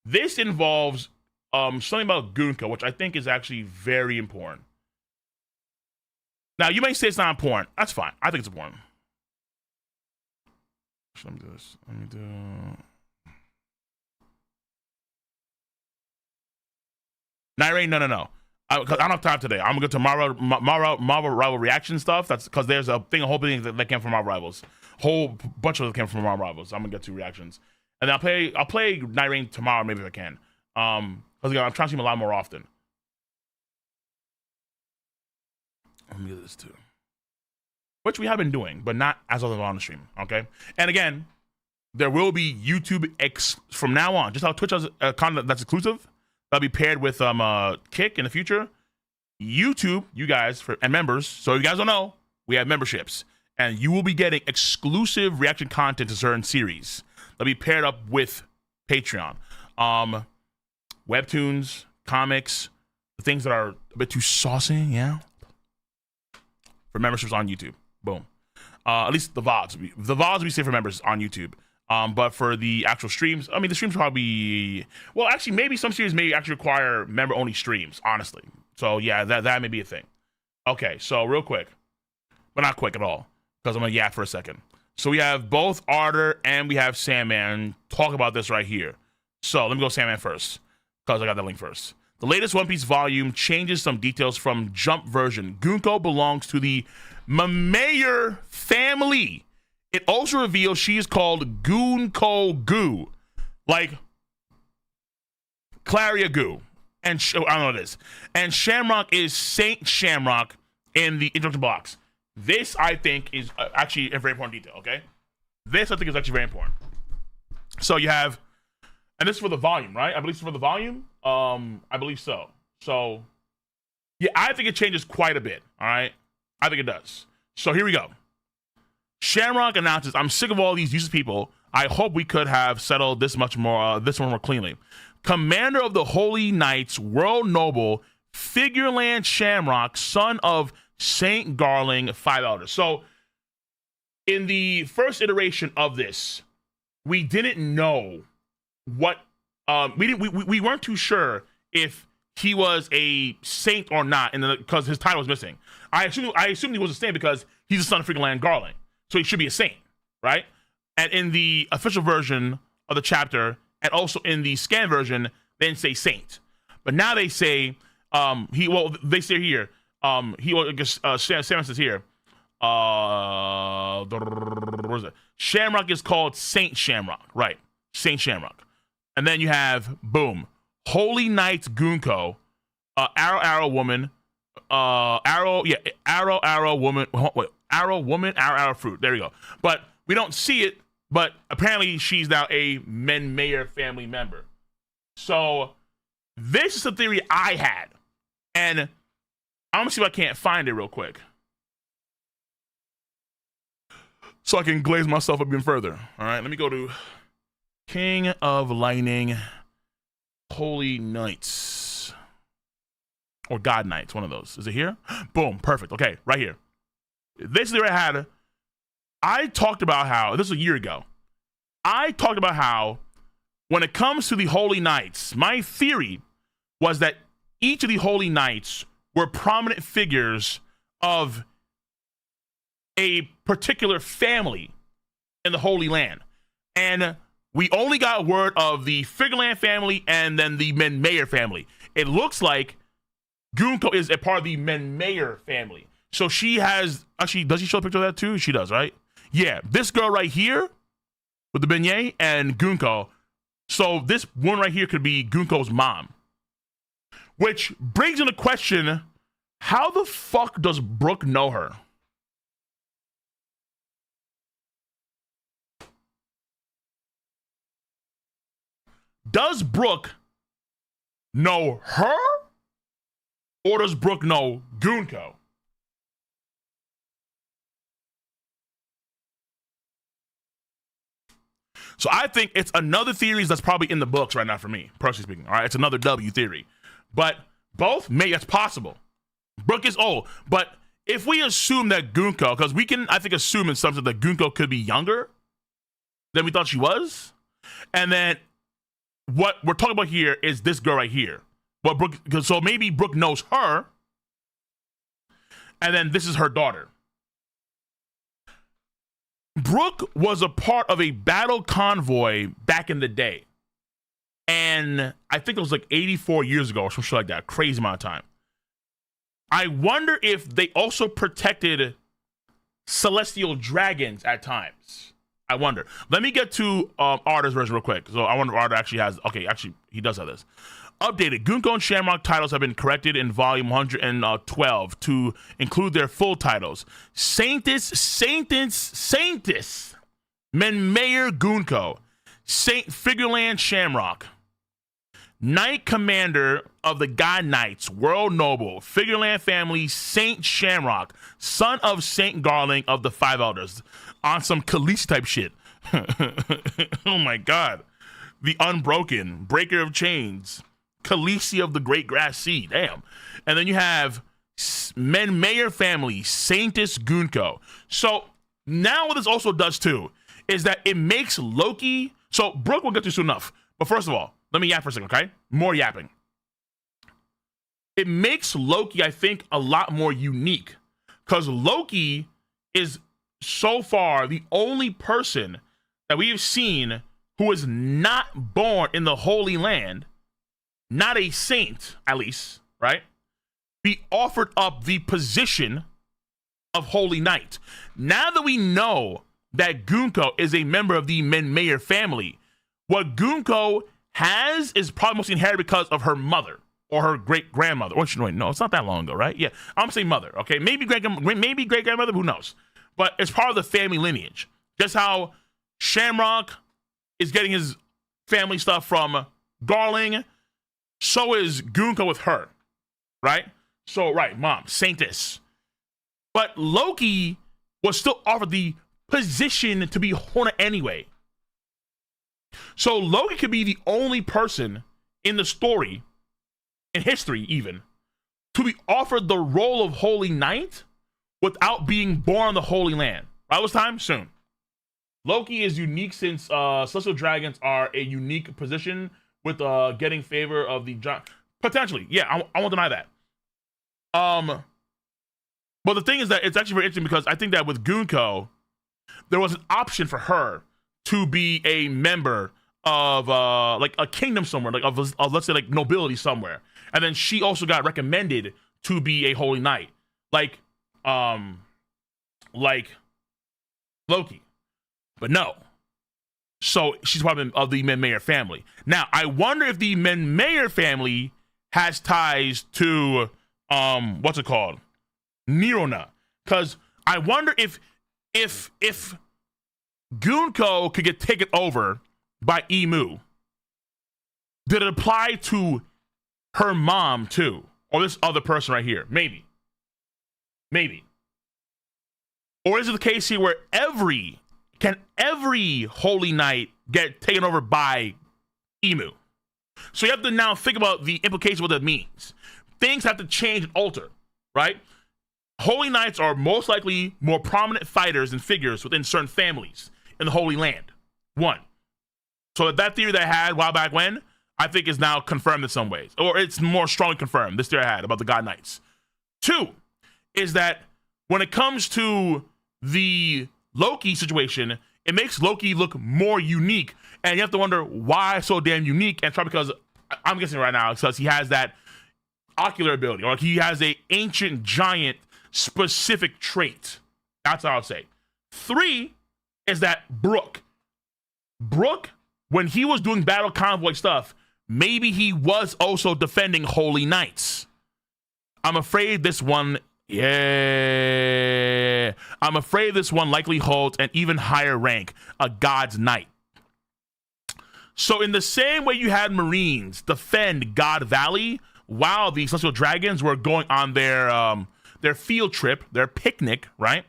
This involves something about Gunko, which I think is actually very important. Now, you may say it's not important. That's fine. I think it's important. Let me do this. Nirene, no. Because I don't have time today. I'm gonna go to Marvel Rival reaction stuff. That's because there's a whole thing that came from Marvel Rivals. Whole bunch of it came from Marvel Rivals. I'm gonna get 2 reactions, and then I'll play Nirene tomorrow, maybe if I can. Because again, I'm trying to see him a lot more often. Let me get this too, which we have been doing, but not as often on the stream. Okay, and again, there will be YouTube from now on. Just how Twitch has content that's exclusive. That'll be paired with Kick in the future. YouTube, you guys, and members. So if you guys don't know, we have memberships. And you will be getting exclusive reaction content to certain series. That'll be paired up with Patreon. Webtoons, comics, the things that are a bit too saucy, yeah? For memberships on YouTube. Boom. At least the VODs. The VODs we say for members on YouTube. But for the actual streams, I mean, the streams probably, well, actually, maybe some series may actually require member-only streams, honestly. So, yeah, that may be a thing. Okay, so real quick, but not quick at all, because I'm going to yap for a second. So we have both Ardor and we have Sandman talk about this right here. So let me go Sandman first, because I got that link first. The latest One Piece volume changes some details from Jump version. Gunko belongs to the Mamayer family. It also reveals she is called Gunko Gu, like Claria Gu. and I don't know what it is. And Shamrock is Saint Shamrock in the introduction box. This, I think, is actually a very important detail, okay? This, I think, is actually very important. So you have, and this is for the volume, right? I believe it's for the volume. I believe so. So, yeah, I think it changes quite a bit, all right? I think it does. So here we go. Shamrock announces, I'm sick of all these useless people. I hope we could have settled this one more cleanly. Commander of the Holy Knights, World Noble, Figureland Shamrock, son of Saint Garling, 5 elders. So in the first iteration of this, we didn't know what we weren't too sure if he was a saint or not, because his title was missing. I assumed he was a saint because he's the son of Figureland Garling, so he should be a saint, right? And in the official version of the chapter, and also in the scan version, they didn't say saint, but now they say they say here Sam says here what is it? Shamrock is called Saint Shamrock, right? Saint Shamrock. And then you have boom, Holy Knights Gunko, Arrow Woman, Arrow Fruit. There you go. But we don't see it, but apparently she's now a Mayer family member. So this is the theory I had, and I'm gonna see if I can't find it real quick, so I can glaze myself up even further. All right, let me go to King of Lightning, Holy Knights, or God Knights, one of those. Is it here? Boom, perfect. Okay, right here. This is the theory I had. I talked about how, this was a year ago, I talked about how when it comes to the Holy Knights, my theory was that each of the Holy Knights were prominent figures of a particular family in the Holy Land. And we only got word of the Figureland family and then the Mayer family. It looks like Gunko is a part of the Mayer family. So she has, actually, does she show a picture of that too? She does, right? Yeah, this girl right here with the beignet and Gunko. So this one right here could be Gunko's mom. Which brings into question, how the fuck does Brooke know her? Does Brooke know her? Or does Brooke know Gunko? So I think it's another theory that's probably in the books right now for me, personally speaking. All right, it's another W theory. But both, maybe it's possible. Brooke is old, but if we assume that Gunko, because we can, I think, assume in some sense that Gunko could be younger than we thought she was, and then what we're talking about here is this girl right here. But Brooke, so maybe Brooke knows her, and then this is her daughter. Brooke was a part of a battle convoy back in the day. And I think it was like 84 years ago or some shit like that. Crazy amount of time. I wonder if they also protected celestial dragons at times. I wonder. Let me get to Arda's version real quick. So I wonder if Arda actually has, okay, actually, he does have this. Updated. Gunko and Shamrock titles have been corrected in volume 112 to include their full titles. Saintus, Mayer Gunko, Saint Figureland Shamrock, Knight Commander of the God Knights, World Noble, Figureland Family, Saint Shamrock, son of Saint Garling of the 5 Elders. On some Khaleesi type shit. Oh my God. The Unbroken, Breaker of Chains, Khaleesi of the Great Grass Sea. Damn. And then you have Mayer Family, Saintus Gunko. So now what this also does too is that it makes Loki. So Brooke will get to soon enough. But first of all, let me yap for a second, okay? More yapping. It makes Loki, I think, a lot more unique because Loki is so far the only person that we have seen who is not born in the Holy Land, not a saint, at least, right? Be offered up the position of Holy Knight. Now that we know that Gunko is a member of the Mayer family, what Gunko has is probably mostly inherited because of her mother, or her great grandmother. Or no, it's not that long ago, right? Yeah, I'm gonna say mother. Okay, maybe great grandmother. Who knows? But it's part of the family lineage. Just how Shamrock is getting his family stuff from Garling, so is Gunko with her, right? So, right, mom, Saintess. But Loki was still offered the position to be Hornet anyway. So Loki could be the only person in the story, in history even, to be offered the role of Holy Knight without being born on the Holy Land. Right, was time? Soon. Loki is unique since Celestial Dragons are a unique position with getting favor of the potentially. Yeah, I won't deny that. But the thing is that it's actually very interesting because I think that with Gunko, there was an option for her to be a member of like a kingdom somewhere, like of let's say like nobility somewhere, and then she also got recommended to be a Holy Knight, like Loki, but no. So she's part of the Men-Mayer family. Now I wonder if the Men-Mayer family has ties to what's it called, Nirona, because I wonder if Gunko could get taken over by Emu, did it apply to her mom too, or this other person right here? Maybe, or is it the case here where every Holy Knight get taken over by Emu? So you have to now think about the implications of what that means. Things have to change and alter, right? Holy Knights are most likely more prominent fighters and figures within certain families in the Holy Land. One. So that theory that I had a while back when, I think is now confirmed in some ways. Or it's more strongly confirmed, this theory I had about the God Knights. Two, is that when it comes to the Loki situation, it makes Loki look more unique. And you have to wonder why so damn unique. And it's probably because, I'm guessing right now, because he has that ocular ability, or he has a ancient giant specific trait. That's what I'll say. Three is that Brook, when he was doing battle convoy stuff, maybe he was also defending Holy Knights. I'm afraid this one likely holds an even higher rank, a God's Knight. So in the same way you had Marines defend God Valley while the Celestial Dragons were going on their field trip, their picnic, right?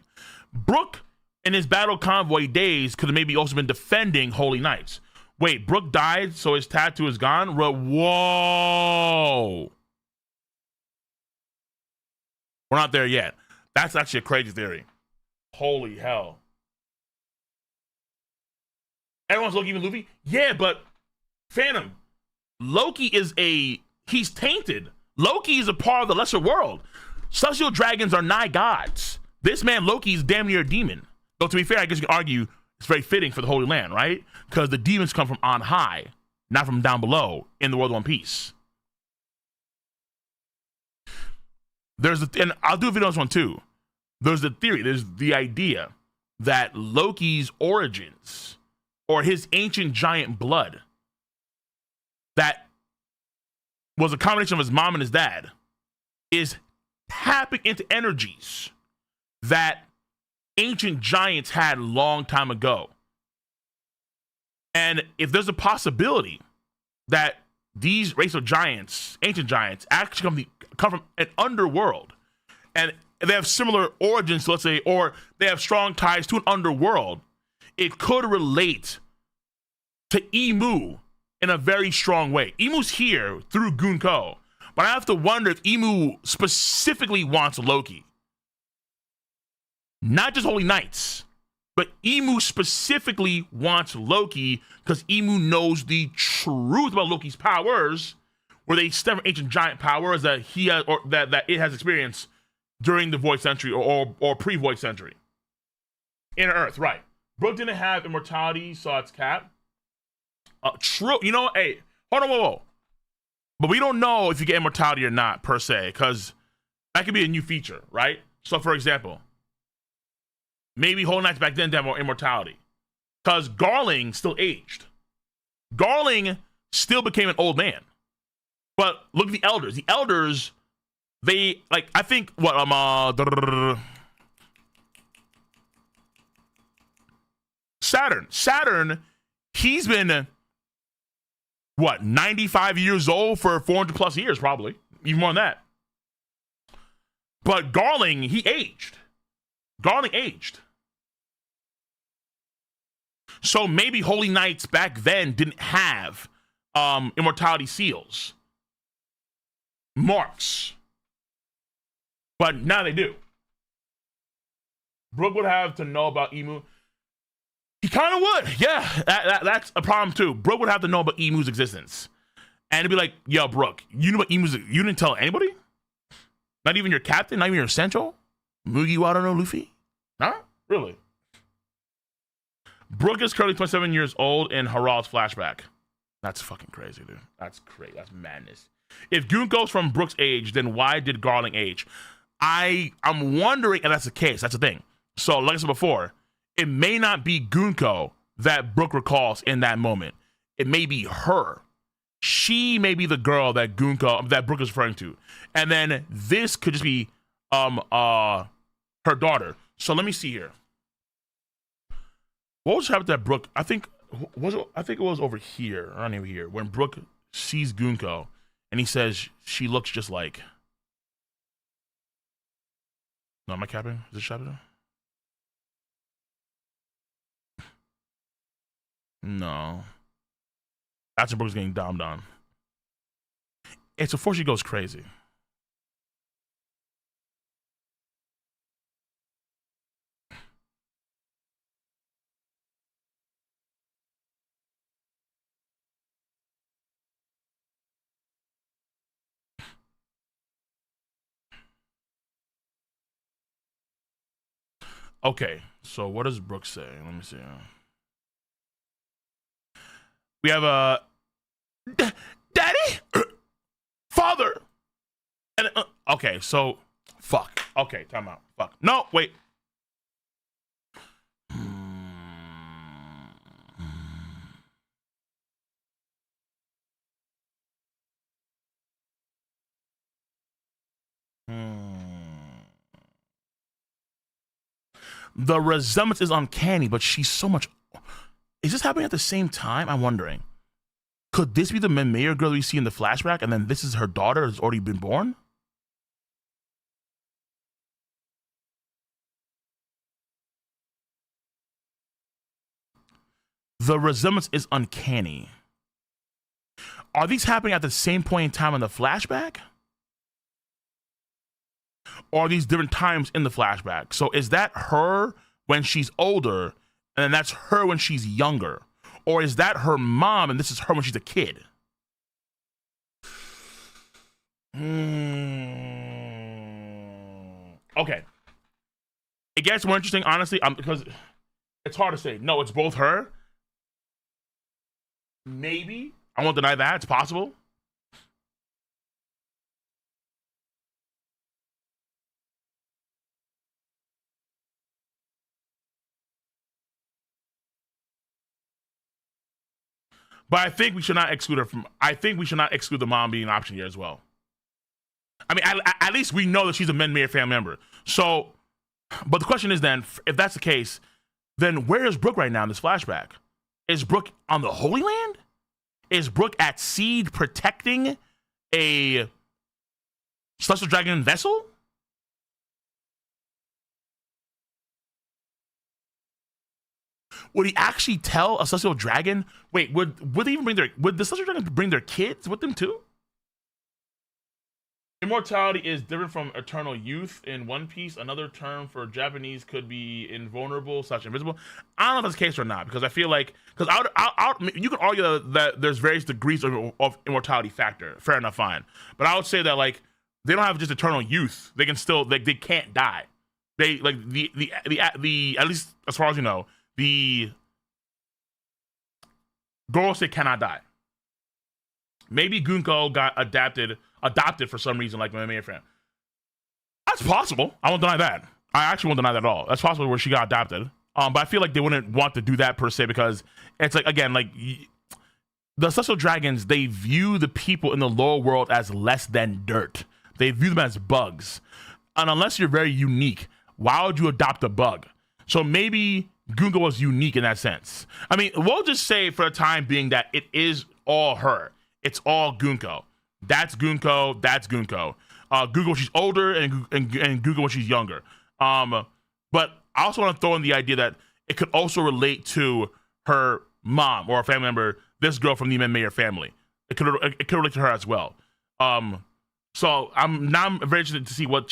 Brook in his battle convoy days could have maybe also been defending Holy Knights. Wait, Brook died, so his tattoo is gone? Whoa. We're not there yet. That's actually a crazy theory. Holy hell. Everyone's Loki, even Luffy? Yeah, but Phantom, Loki is he's tainted. Loki is a part of the lesser world. Celestial dragons are nigh gods. This man, Loki, is damn near a demon. Though to be fair, I guess you can argue it's very fitting for the Holy Land, right? Because the demons come from on high, not from down below in the world of One Piece. And I'll do a video on this one too. There's the theory, there's the idea that Loki's origins, or his ancient giant blood, that was a combination of his mom and his dad, is tapping into energies that ancient giants had a long time ago. And if there's a possibility that these race of giants, ancient giants, actually come from an underworld, and they have similar origins, let's say, or they have strong ties to an underworld, it could relate to Emu in a very strong way. Emu's here through Gunko, but I have to wonder if Emu specifically wants Loki. Not just Holy Knights, but Emu specifically wants Loki because Emu knows the truth about Loki's powers, where they stem from ancient giant powers that he has, or that it has experienced during the Void Century or pre-Void Century. Inner Earth, right. Brook didn't have immortality, so it's cap. True. You know, hey, hold on, whoa. But we don't know if you get immortality or not, per se, because that could be a new feature, right? So, for example, maybe Holy Knights back then didn't have more immortality, because Garling still aged. Garling still became an old man, But look at the elders. The elders, they like I think what Saturn, he's been what 95 years old for 400 plus years, probably even more than that. But Garling, he aged. Garling aged. So maybe Holy Knights back then didn't have immortality seals, marks, but now they do. Brooke would have to know about Emu. He kind of would, yeah. That's a problem too. Brooke would have to know about Emu's existence, and it'd be like, "Yo, Brooke, you know about Emu's? You didn't tell anybody? Not even your captain? Not even your central? Mugi Wado no Luffy? Huh? Really?" Brooke is currently 27 years old in Harald's flashback. That's fucking crazy, dude. That's crazy. That's madness. If Gunko's from Brooke's age, then why did Garling age? I'm wondering, and that's the case. That's the thing. So, like I said before, it may not be Gunko that Brooke recalls in that moment. It may be her. She may be the girl that Brooke is referring to, and then this could just be her daughter. So let me see here. What was happening that Brooke? I think it was over here, around over here, when Brooke sees Gunko, and he says she looks just like. No, am I capping? Is it Shadow? No. That's when Brooke's getting domed on. It's before she goes crazy. Okay, so what does Brooke say? Let me see. We have a daddy, father, and okay. So fuck. Okay, time out. Fuck. No, wait. The resemblance is uncanny, but she's so much. Is this happening at the same time? I'm wondering. Could this be the Mayor girl we see in the flashback, and then this is her daughter that's already been born? The resemblance is uncanny. Are these happening at the same point in time in the flashback? Or are these different times in the flashback? So is that her when she's older, and then that's her when she's younger? Or is that her mom, and this is her when she's a kid? Okay. It gets more interesting, honestly, because it's hard to say. No, it's both her. Maybe. I won't deny that. It's possible. But I think we should not exclude her from. I think we should not exclude the mom being an option here as well. I mean, at least we know that she's a Mayor family member. So, but the question is then, if that's the case, then where is Brooke right now in this flashback? Is Brooke on the Holy Land? Is Brooke at Seed protecting a Celestial Dragon vessel? Would he actually tell a Celestial Dragon? Wait, would they even would the Celestial Dragon bring their kids with them too? Immortality is different from eternal youth in One Piece. Another term for Japanese could be invulnerable / invisible. I don't know if that's the case or not, because I feel like, because you could argue that there's various degrees of immortality factor. Fair enough, fine. But I would say that like they don't have just eternal youth. They can still they can't die. They like the at least as far as you know, the Gorosei cannot die. Maybe Gunko got adopted for some reason, like my main friend. That's possible. I won't deny that. I actually won't deny that at all. That's possible where she got adopted. But I feel like they wouldn't want to do that per se, because it's like, again, like the celestial dragons, they view the people in the lower world as less than dirt. They view them as bugs. And unless you're very unique, why would you adopt a bug? So maybe Gunko was unique in that sense. I mean, we'll just say for the time being that it is all her. It's all Gunko. That's Gunko. That's Gunko. Gunko when she's older and Gunko when she's younger. But I also want to throw in the idea that it could also relate to her mom or a family member, this girl from the Mayer family. It could relate to her as well. So I'm very interested to see what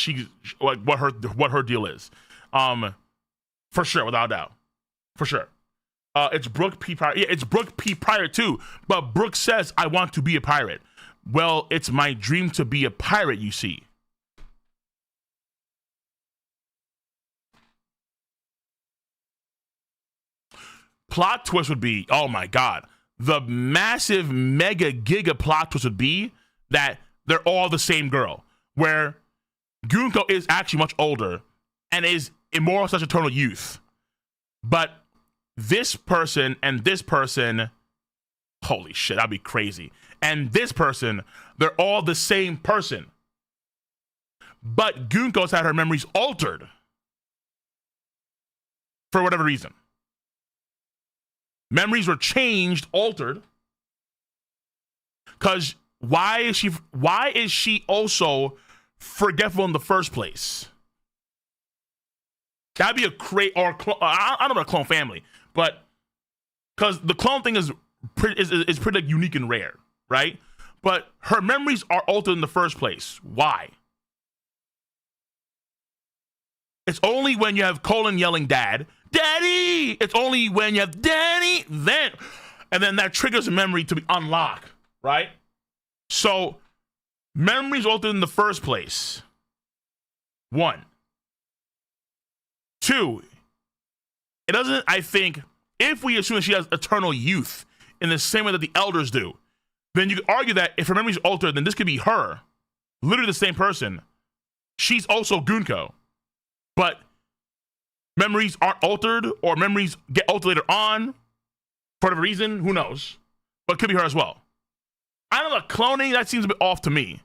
her deal is. For sure, without a doubt. For sure. It's Brooke P. Pryor. Yeah, it's Brooke P. Pryor too. But Brooke says, I want to be a pirate. Well, it's my dream to be a pirate, you see. Plot twist would be, oh my God, the massive mega giga plot twist would be that they're all the same girl, where Gunko is actually much older and is immoral such eternal youth. But this person and this person, holy shit, that'd be crazy. And this person, they're all the same person. But Gunko's had her memories altered for whatever reason. Memories were changed, altered. Because why is she also forgetful in the first place? That'd be a I don't know about a clone family, but because the clone thing is pretty like unique and rare, right? But her memories are altered in the first place. Why? It's only when you have Colin yelling "Dad, Daddy!" It's only when you have Daddy, and then that triggers a memory to be unlocked, right? So, memories altered in the first place. 1. 2, it doesn't, I think, if we assume that she has eternal youth in the same way that the elders do, then you could argue that if her memories altered, then this could be her, literally the same person. She's also Gunko. But memories aren't altered, or memories get altered later on for whatever reason, who knows? But it could be her as well. I don't know, cloning, that seems a bit off to me.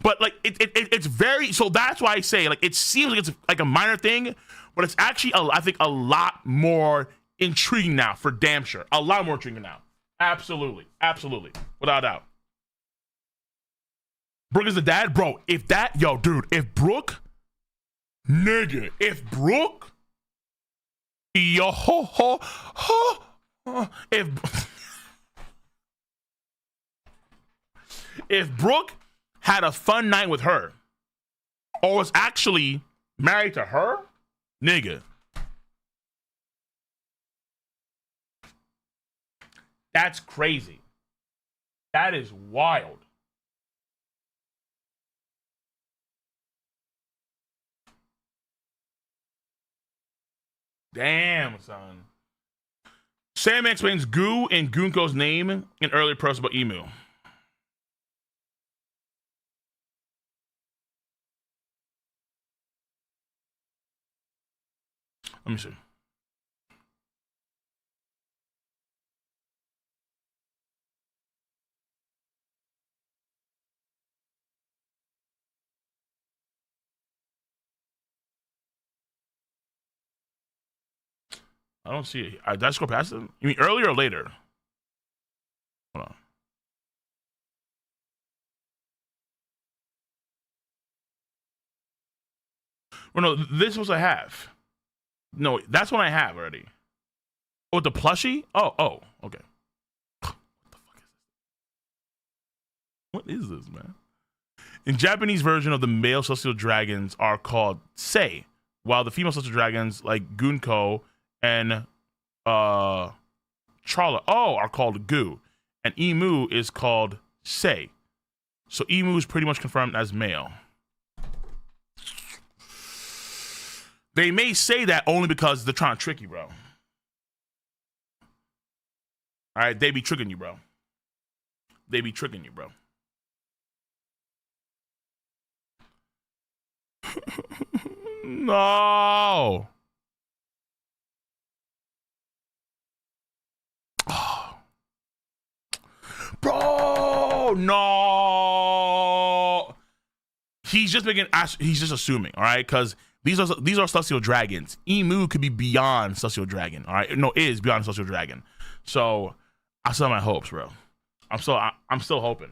But like it's very, so that's why I say like it seems like it's like a minor thing, but it's actually I think a lot more intriguing now, for damn sure. A lot more intriguing now. Absolutely. Absolutely. Without a doubt. Brooke is the dad? Bro, if Brooke, if Brooke had a fun night with her, or was actually married to her, nigga, that's crazy. That is wild. Damn, son. Sam explains Goo and Gunko's name in earlier posts about Emu. Let me see. I don't see it. Did I scroll past it? You mean earlier or later? Hold on. Well, no, this was I have. No, that's one I have already. Oh, the plushie? Oh, okay. What is this, man? In Japanese version of the male celestial dragons are called Sei, while the female celestial dragons like Gunko and Charla are called Gu, and Emu is called Sei. So Emu is pretty much confirmed as male. They may say that only because they're trying to trick you, bro. All right, they be tricking you, bro. They be tricking you, bro. No. Oh no. He's just assuming, all right? Because these are celestial dragons. Emu could be beyond celestial dragon, all right? No, is beyond celestial dragon. So I still have my hopes, bro. I'm still hoping.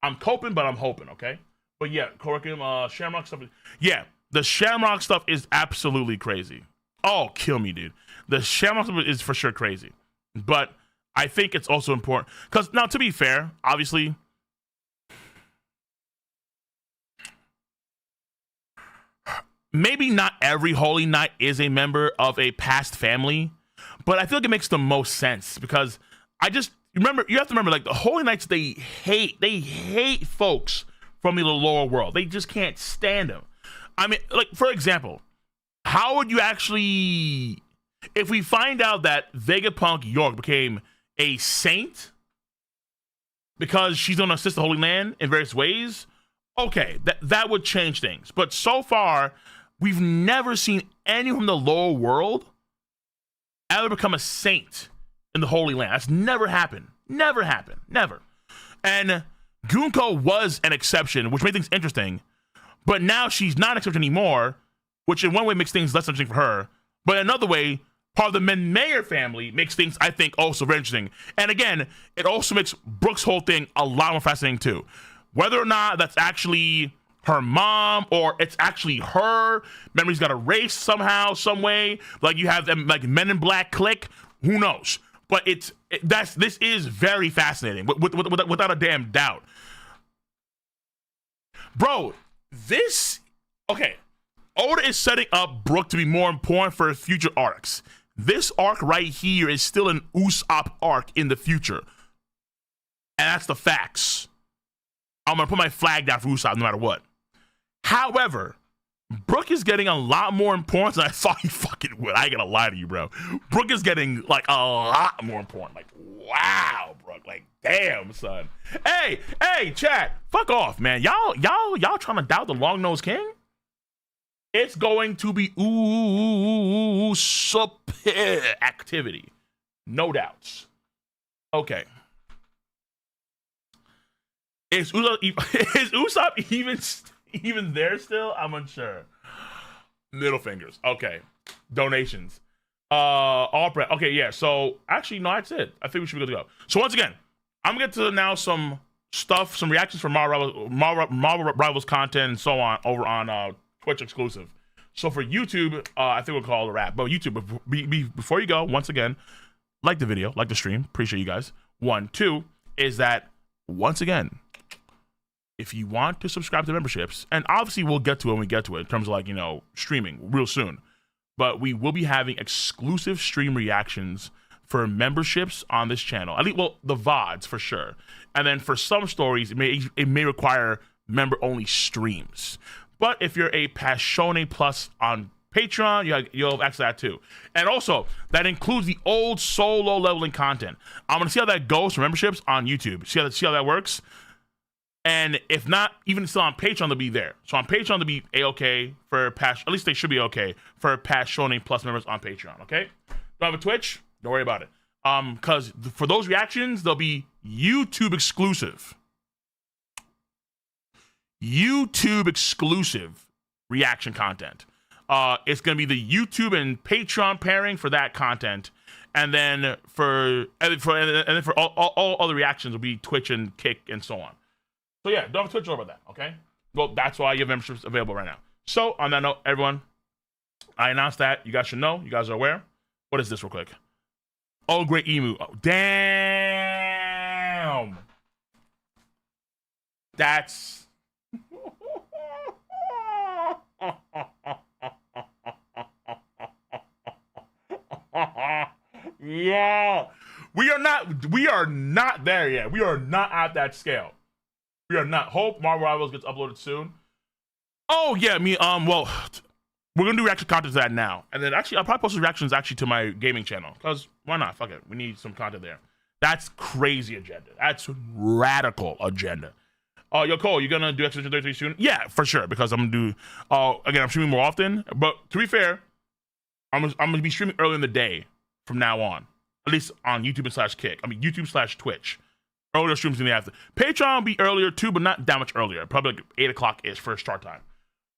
I'm coping, but I'm hoping, okay? But yeah, Requiem, Shamrock stuff. Yeah, the Shamrock stuff is absolutely crazy. Oh, kill me, dude. The Shamrock stuff is for sure crazy. But I think it's also important. Because now, to be fair, obviously, maybe not every Holy Knight is a member of a past family, but I feel like it makes the most sense because you have to remember, like, the Holy Knights, they hate folks from the lower world. They just can't stand them. I mean, like, for example, how would you actually, if we find out that Vegapunk York became a saint because she's going to assist the Holy Land in various ways, okay, that would change things. But so far, we've never seen anyone from the lower world ever become a saint in the Holy Land. That's never happened. Never happened. Never. And Gunko was an exception, which made things interesting. But now she's not an exception anymore, which in one way makes things less interesting for her. But in another way, part of the Menmayer family makes things, I think, also very interesting. And again, it also makes Brooke's whole thing a lot more fascinating too. Whether or not that's actually her mom or it's actually her, memories got erased somehow, some way. Like you have them, like Men in Black click. Who knows? But this is very fascinating, without a damn doubt, bro. Oda is setting up Brooke to be more important for future arcs. This arc right here is still an Usopp arc in the future, and that's the facts. I'm gonna put my flag down for Usopp no matter what. However, Brooke is getting a lot more importance than I thought he fucking would. I ain't gonna lie to you, bro. Brooke is getting like a lot more important. Like, wow, Brooke. Like, damn, son. Hey, chat. Fuck off, man. Y'all trying to doubt the long-nosed king? It's going to be super activity. No doubts. Okay. Is Usopp even there still? I'm unsure. Middle fingers. Okay. Donations. Okay, yeah. So actually, no, that's it. I think we should be good to go. So once again, I'm gonna get to now some stuff, some reactions from Marvel Rivals content and so on over on Twitch exclusive. So for YouTube, I think we'll call it a wrap. But YouTube, before you go, once again, like the video, like the stream. Appreciate you guys. 1, 2 is that once again, if you want to subscribe to memberships, and obviously we'll get to it when we get to it in terms of, like, you know, streaming real soon, but we will be having exclusive stream reactions for memberships on this channel. At least, well, the VODs for sure. And then for some stories, it may require member-only streams. But if you're a Passione Plus on Patreon, you'll have access to that too. And also, that includes the old solo leveling content. I'm going to see how that goes for memberships on YouTube. See how that works? And if not, even still on Patreon, they'll be there. So on Patreon, they'll be A-okay for at least they should be okay for Passione Plus members on Patreon, okay? Don't have a Twitch? Don't worry about it. Because for those reactions, they'll be YouTube exclusive. YouTube exclusive reaction content. It's going to be the YouTube and Patreon pairing for that content. And then for all other reactions will be Twitch and Kick and so on. So yeah, don't have Twitch over that, okay? Well, that's why you have memberships available right now. So on that note, everyone, I announced that. You guys should know. You guys are aware. What is this real quick? Oh, great emu. Oh, damn. That's... yeah. We are not there yet. We are not at that scale. We are not. Hope Marvel Rivals gets uploaded soon. Oh yeah, well, we're gonna do reaction content to that now, and then actually I'll probably post the reactions actually to my gaming channel, because why not? Fuck it, we need some content there. That's crazy agenda. That's radical agenda. Yo, Cole, you gonna do Expedition 33 soon? Yeah, for sure, because I'm gonna do. Again, I'm streaming more often, but to be fair, I'm gonna be streaming early in the day from now on, at least on YouTube /Kick. I mean YouTube /Twitch. Earlier streams in the afternoon. Patreon will be earlier too, but not that much earlier. Probably like 8 o'clock-ish for start time.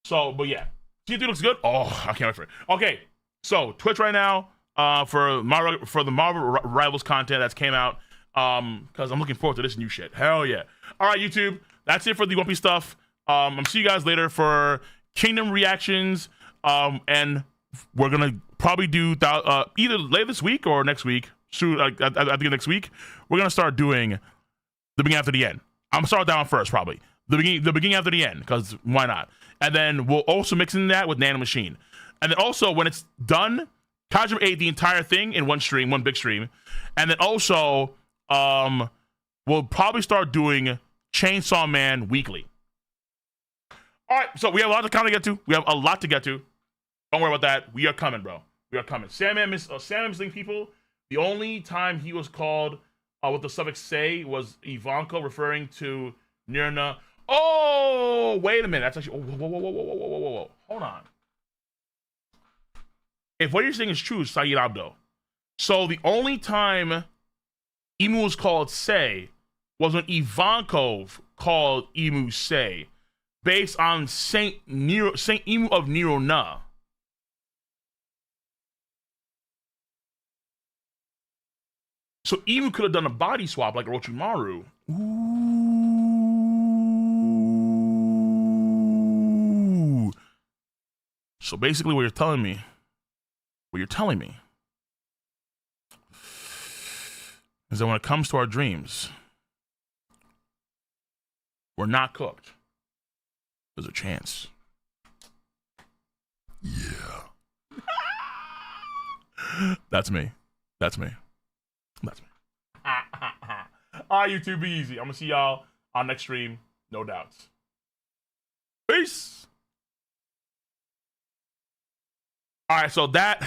So, but yeah. Season 3 looks good. Oh, I can't wait for it. Okay, so Twitch right now for the Marvel Rivals content that's came out because I'm looking forward to this new shit. Hell yeah. All right, YouTube. That's it for the One Piece stuff. I'm see you guys later for Kingdom reactions. And we're going to probably do either later this week or next week. Soon, I think next week. We're going to start doing the beginning after the end. I'm gonna start that one first, probably. The beginning after the end, because why not? And then we'll also mix in that with Nano Machine. And then also, when it's done, Kajima ate the entire thing in one stream, one big stream. And then also, we'll probably start doing Chainsaw Man weekly. All right, so we have a lot to kind of get to. We have a lot to get to. Don't worry about that. We are coming, bro. We are coming. Sandman missing people. The only time he was called with the suffix "say" was Ivanko, referring to Nirna. Oh, wait a minute. That's actually. Whoa. Hold on. If what you're saying is true, Saeed Abdo. So the only time Emu was called "say" was when Ivankov called Emu "say," based on Saint Emu of Nirona. So Emu could have done a body swap like Orochimaru. Ooh. So basically what you're telling me is that when it comes to our dreams, we're not cooked. There's a chance. Yeah. That's me. That's me. That's me. All right, YouTube, be easy. I'm going to see y'all on next stream. No doubts. Peace. All right, so that